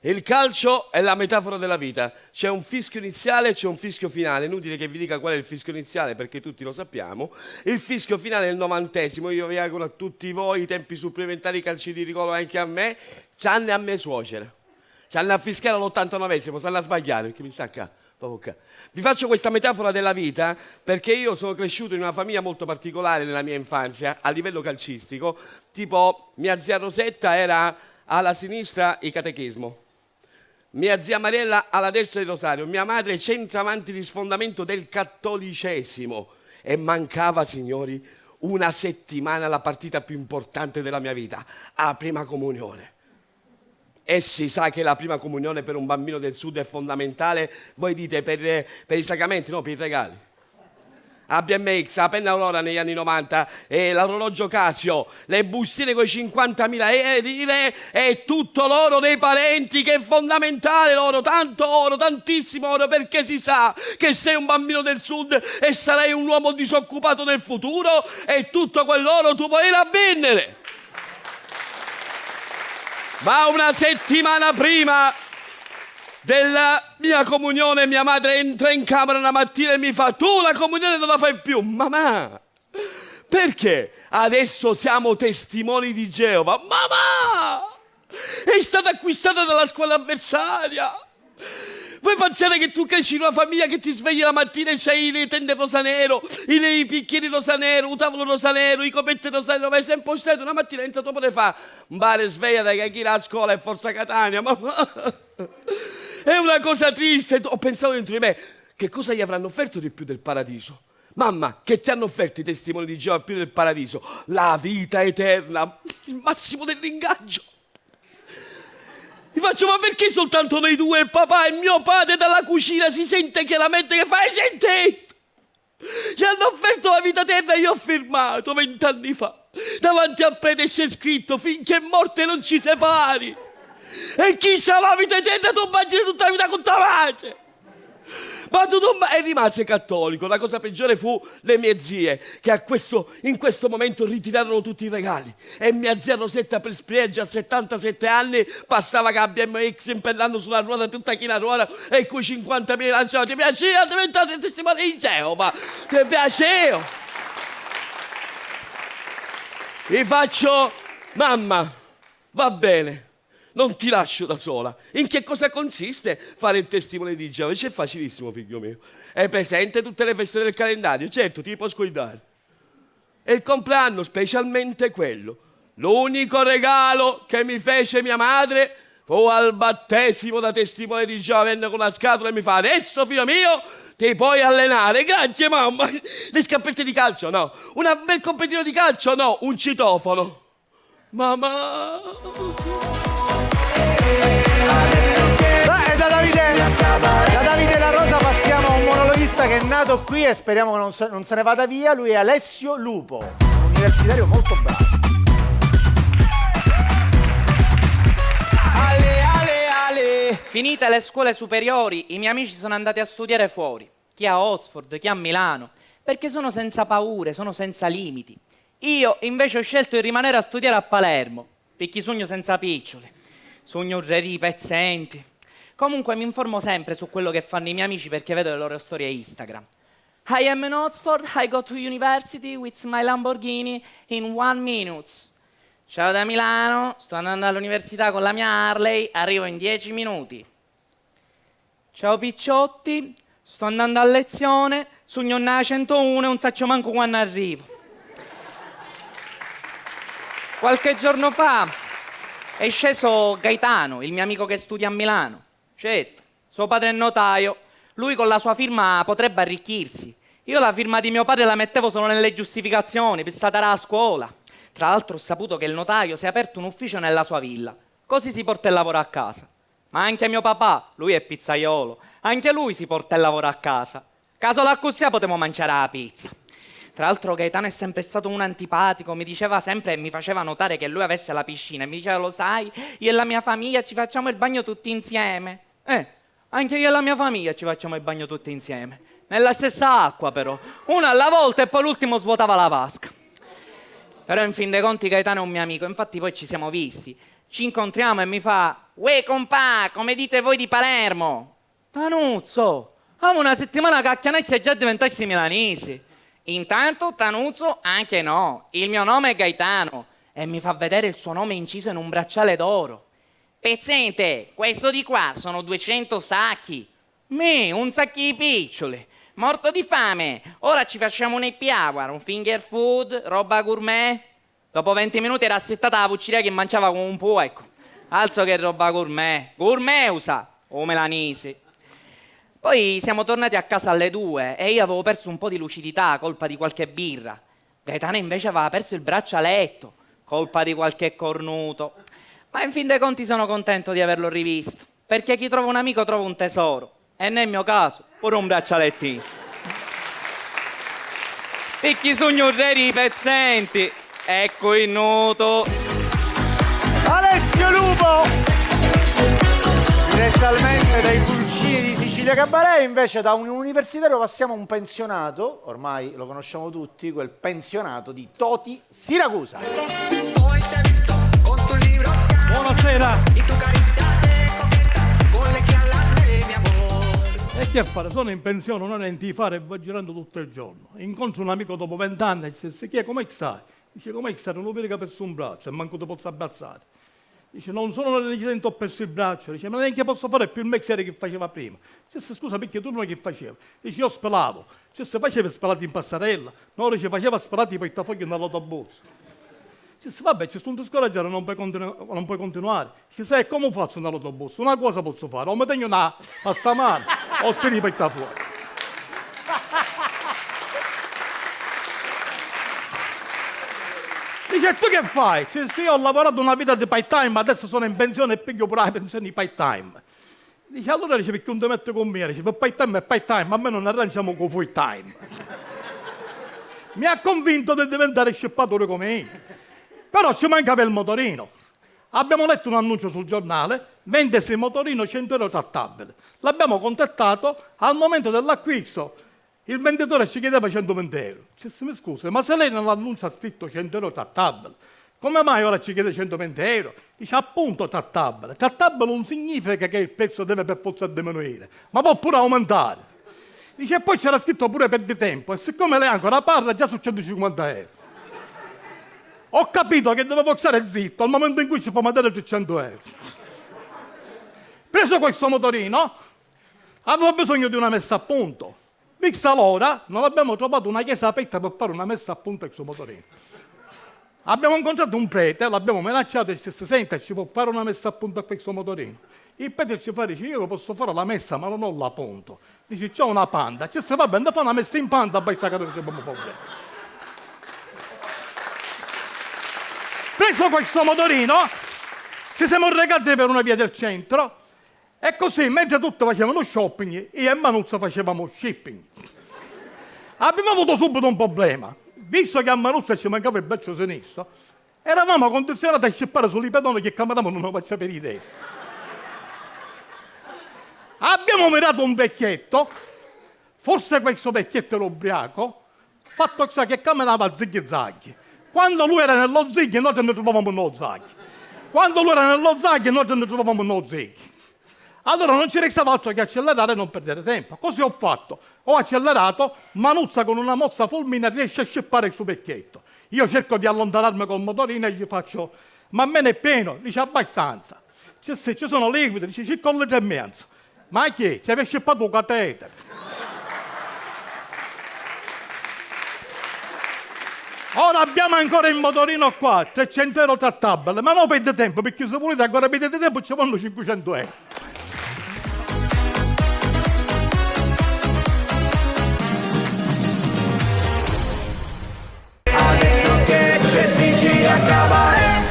Il calcio è la metafora della vita, c'è un fischio iniziale e c'è un fischio finale, inutile che vi dica qual è il fischio iniziale perché tutti lo sappiamo, il fischio finale è il 90°, io vi auguro a tutti voi i tempi supplementari, calci di rigore anche a me, c'hanno a me suocere, c'hanno a fischiare all'89°, stanno a sbagliare perché mi stacca. Vi faccio questa metafora della vita perché io sono cresciuto in una famiglia molto particolare nella mia infanzia a livello calcistico, tipo mia zia Rosetta era alla sinistra il catechismo, mia zia Mariella alla destra il rosario, mia madre centravanti di sfondamento del cattolicesimo e mancava, signori, una settimana alla partita più importante della mia vita, la prima comunione. E si sa che la prima comunione per un bambino del sud è fondamentale, voi dite per i sacramenti, no, per i regali. La BMX, la penna Aurora negli anni 90, l'orologio Casio, le bustine con i 50.000 lire e tutto l'oro dei parenti, che è fondamentale l'oro, tanto oro, tantissimo oro, perché si sa che sei un bambino del sud e sarai un uomo disoccupato nel futuro e tutto quell'oro tu puoi rabbindere. Ma una settimana prima della mia comunione mia madre entra in camera una mattina e mi fa: tu la comunione non la fai più. Mamma, perché? Adesso siamo testimoni di Geova. Mamma, è stata acquistata dalla scuola avversaria. Voi pensate che tu cresci in una famiglia che ti svegli la mattina e c'hai le tende rosa nero, i bicchieri rosa nero, un tavolo rosa nero, i copetti rosa nero, vai sempre postato, una mattina entra tuo padre e fa: Mbare, svegliati che chi la scuola è Forza Catania, mamma. È una cosa triste. Ho pensato dentro di me, che cosa gli avranno offerto di più del paradiso? Mamma, che ti hanno offerto i testimoni di Geova più del paradiso? La vita eterna, il massimo dell'ingaggio. Gli faccio: ma perché soltanto noi due, il papà e mio padre? Dalla cucina si sente chiaramente che fai sentito. Gli hanno offerto la vita eterna e io ho firmato 20 anni fa. Davanti al prete c'è scritto: finché morte non ci separi. E chi sa la vita eterna tu immagini tutta la vita con tua pace. Padudum, e rimase cattolico. La cosa peggiore fu le mie zie, che in questo momento ritirarono tutti i regali. E mia zia Rosetta per spieggia a 77 anni passava con BMX impennando sulla ruota tutta chi la ruota e cui 50.000 lanciava. Ti piaceva diventare testimone di Geova? Ti piaceva? Vi faccio, mamma, va bene, non ti lascio da sola. In che cosa consiste fare il testimone di Geova? C'è facilissimo, figlio mio. È presente tutte le feste del calendario, certo, ti può scoidare. E il compleanno, specialmente quello. L'unico regalo che mi fece mia madre fu al battesimo da testimone di Geova. Venne con una scatola e mi fa: adesso, figlio mio, ti puoi allenare. Grazie, mamma. Le scarpette di calcio? No. Un bel competino di calcio? No. Un citofono. Mamma. Da Davide La Rosa passiamo a un monologhista che è nato qui e speriamo che non se ne vada via. Lui è Alessio Lupo, un universitario molto bravo. Ale. Finite le scuole superiori, i miei amici sono andati a studiare fuori. Chi a Oxford, chi a Milano, perché sono senza paure, sono senza limiti. Io invece ho scelto di rimanere a studiare a Palermo, perché sogno senza picciole, sogno urreri pezzenti. Comunque mi informo sempre su quello che fanno i miei amici perché vedo le loro storie Instagram. I am in Oxford, I go to university with my Lamborghini in 1 minute. Ciao da Milano, sto andando all'università con la mia Harley, arrivo in 10 minuti. Ciao picciotti, sto andando a lezione, sogno una 101 e non saccio manco quando arrivo. Qualche giorno fa è sceso Gaetano, il mio amico che studia a Milano. Certo, suo padre è notaio, lui con la sua firma potrebbe arricchirsi. Io la firma di mio padre la mettevo solo nelle giustificazioni, per stare a scuola. Tra l'altro ho saputo che il notaio si è aperto un ufficio nella sua villa, così si porta il lavoro a casa. Ma anche mio papà, lui è pizzaiolo, anche lui si porta il lavoro a casa. Caso la così potremmo mangiare la pizza. Tra l'altro Gaetano è sempre stato un antipatico, mi diceva sempre e mi faceva notare che lui avesse la piscina e mi diceva: lo sai, io e la mia famiglia ci facciamo il bagno tutti insieme. Anche io e la mia famiglia ci facciamo il bagno tutti insieme, nella stessa acqua però, una alla volta e poi l'ultimo svuotava la vasca. Però in fin dei conti Gaetano è un mio amico, infatti poi ci siamo visti, ci incontriamo e mi fa: uè compà, come dite voi di Palermo? Tanuzzo, avevo una settimana che a Chianezza e già diventassi milanesi. Intanto Tanuzzo anche no, il mio nome è Gaetano e mi fa vedere il suo nome inciso in un bracciale d'oro. Pezzente, questo di qua sono 200 sacchi. Un sacco di picciole. Morto di fame. Ora ci facciamo un happy hour, un finger food, roba gourmet. Dopo 20 minuti era assettata la vucciria che mangiava come un puoco. Altro che roba gourmet. Gourmeusa, o melanese. Poi siamo tornati a casa alle 2 e io avevo perso un po' di lucidità a colpa di qualche birra. Gaetano invece aveva perso il braccialetto, colpa di qualche cornuto. Ma in fin dei conti sono contento di averlo rivisto, perché chi trova un amico trova un tesoro. E nel mio caso, pure un braccialettino. Picchi sugnorreri pezzenti. Ecco il nudo. Alessio Lupo! Direttamente dai pulcini di Sicilia Cabaret, invece da un universitario passiamo a un pensionato, ormai lo conosciamo tutti, quel pensionato di Toti Siracusa. Buonasera. E che fare? Sono in pensione, non è di fare e va girando tutto il giorno. Incontro un amico dopo 20 anni e dice: chi è, come stai? Dice: come stai? Non lo vedi che ha perso un braccio e manco ti posso abbracciare. Dice: non sono nell'incidente, ho perso il braccio. Dice: ma neanche posso fare più il mestiere che faceva prima. Dice: scusa, perché tu non che facevi? Dice: io spelavo. Dice: se facevi spelati in passerella? No, dice: faceva spelati in portafoglio nell'autobus. Dice: vabbè, ci sto scoraggiare, non puoi continuare. Dice: sai come faccio nell'autobus? Una cosa posso fare, o mi tengo una passamano o speri per da fuori. Dice: tu che fai? Dice: sì, ho lavorato una vita di part-time, ma adesso sono in pensione e piglio pure la pensione di part-time. Dice: allora dice, perché non ti metto con me? Dice: per part-time è part-time, ma a me non arrangiamo con full-time. Mi ha convinto di diventare scippatore come io. Però ci mancava il motorino. Abbiamo letto un annuncio sul giornale, vendesi motorino 100 euro trattabile. L'abbiamo contattato, al momento dell'acquisto il venditore ci chiedeva 120 euro. Mi scusa, ma se lei nell'annuncio ha scritto 100 euro trattabile, come mai ora ci chiede 120 euro? Dice appunto trattabile. Trattabile non significa che il prezzo deve per forza diminuire, ma può pure aumentare. Dice, e poi c'era scritto pure per di tempo, e siccome lei ancora parla già su 150 euro. Ho capito che dovevo stare zitto al momento in cui ci può mandare 300 euro. Preso questo motorino, avevo bisogno di una messa a punto. Vista l'ora, non abbiamo trovato una chiesa aperta per fare una messa a punto a questo motorino. Abbiamo incontrato un prete, l'abbiamo minacciato e ci disse, senta, ci può fare una messa a punto a questo motorino? Il prete ci fa, dice, io posso fare la messa, ma non ho la punto. Dice, c'ho una panda. Ci disse, va bene, fa una messa in panda, poi sa che non abbiamo problemi. Preso questo motorino, ci siamo recati per una via del centro e così, mentre tutti facevano shopping, io e Manuzza facevamo shipping. Abbiamo avuto subito un problema. Visto che a Manuzza ci mancava il braccio sinistro, eravamo condizionati a scippare sui pedoni che camminavano non faccia per idee. Abbiamo mirato un vecchietto, forse questo vecchietto era ubriaco, fatto che camminava a zighi-zaghi. Quando lui era nello zighi, noi ce ne trovavamo nello zaghi. Quando lui era nello zaghi, noi ce ne trovavamo nello zighi. Allora non ci restava altro che accelerare e non perdere tempo. Così ho fatto. Ho accelerato, Manuzza con una mossa fulmine riesce a scippare il suo vecchietto. Io cerco di allontanarmi col motorino e gli faccio, ma a me ne è pieno? Dice, abbastanza. Dice, sì, ci sono liquidi, dice, circa un litro e mezzo. Ma che? Ci aveva scippato un catetere. Ora abbiamo ancora il motorino qua, 300 euro trattabile, ma non perde tempo, perché se volete ancora perdere tempo ci vanno 500 euro. Che c'è Sicilia Cabaret.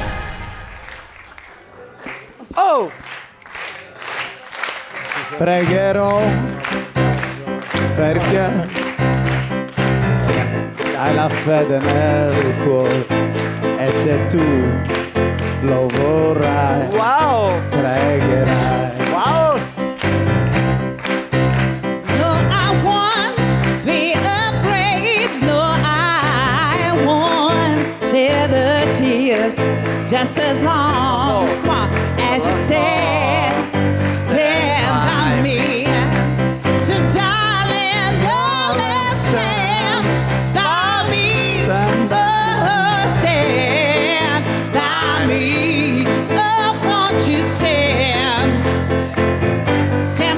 Oh! Pregherò perché hai la fede nel cuore e se tu lo vorrai, pregherai. Wow! No, I won't be afraid. No, I won't shed a tear. Just as long, come on, as you stand by me. So darling, darling, stand by me. Stand by me. Oh, won't you stand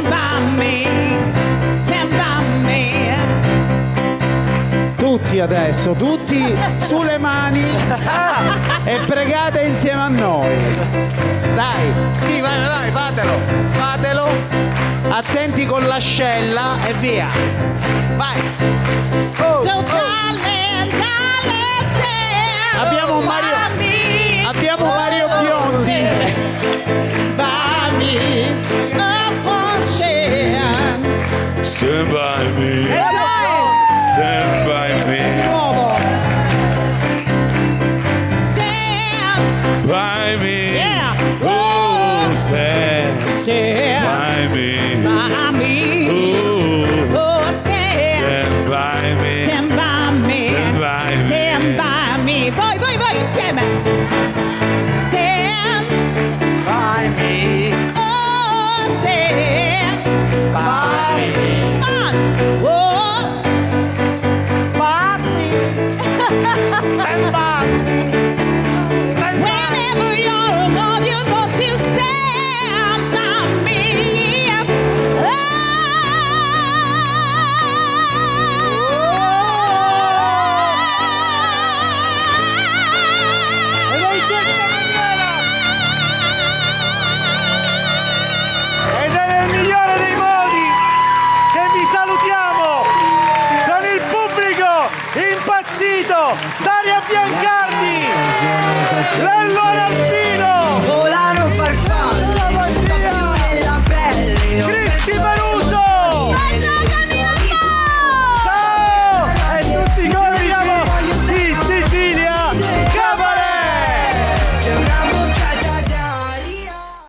by me? Stand by me. Tutti adesso, tutti sulle mani e pregate insieme a noi. Dai, sì, vai, fatelo. Attenti con l'ascella e via. Vai. So darling, darling, stand Abbiamo Mario Biondi. by me. I won't stand. Stand by me. Stand by me. Stand By me. Yeah. Oh, stand by me. by me. Oh, Oh, stand by me. Stand by me. Stand by me. Stand by me. Voi insieme. Stand By me. Oh, stand By me. on. Oh, By me. Stand by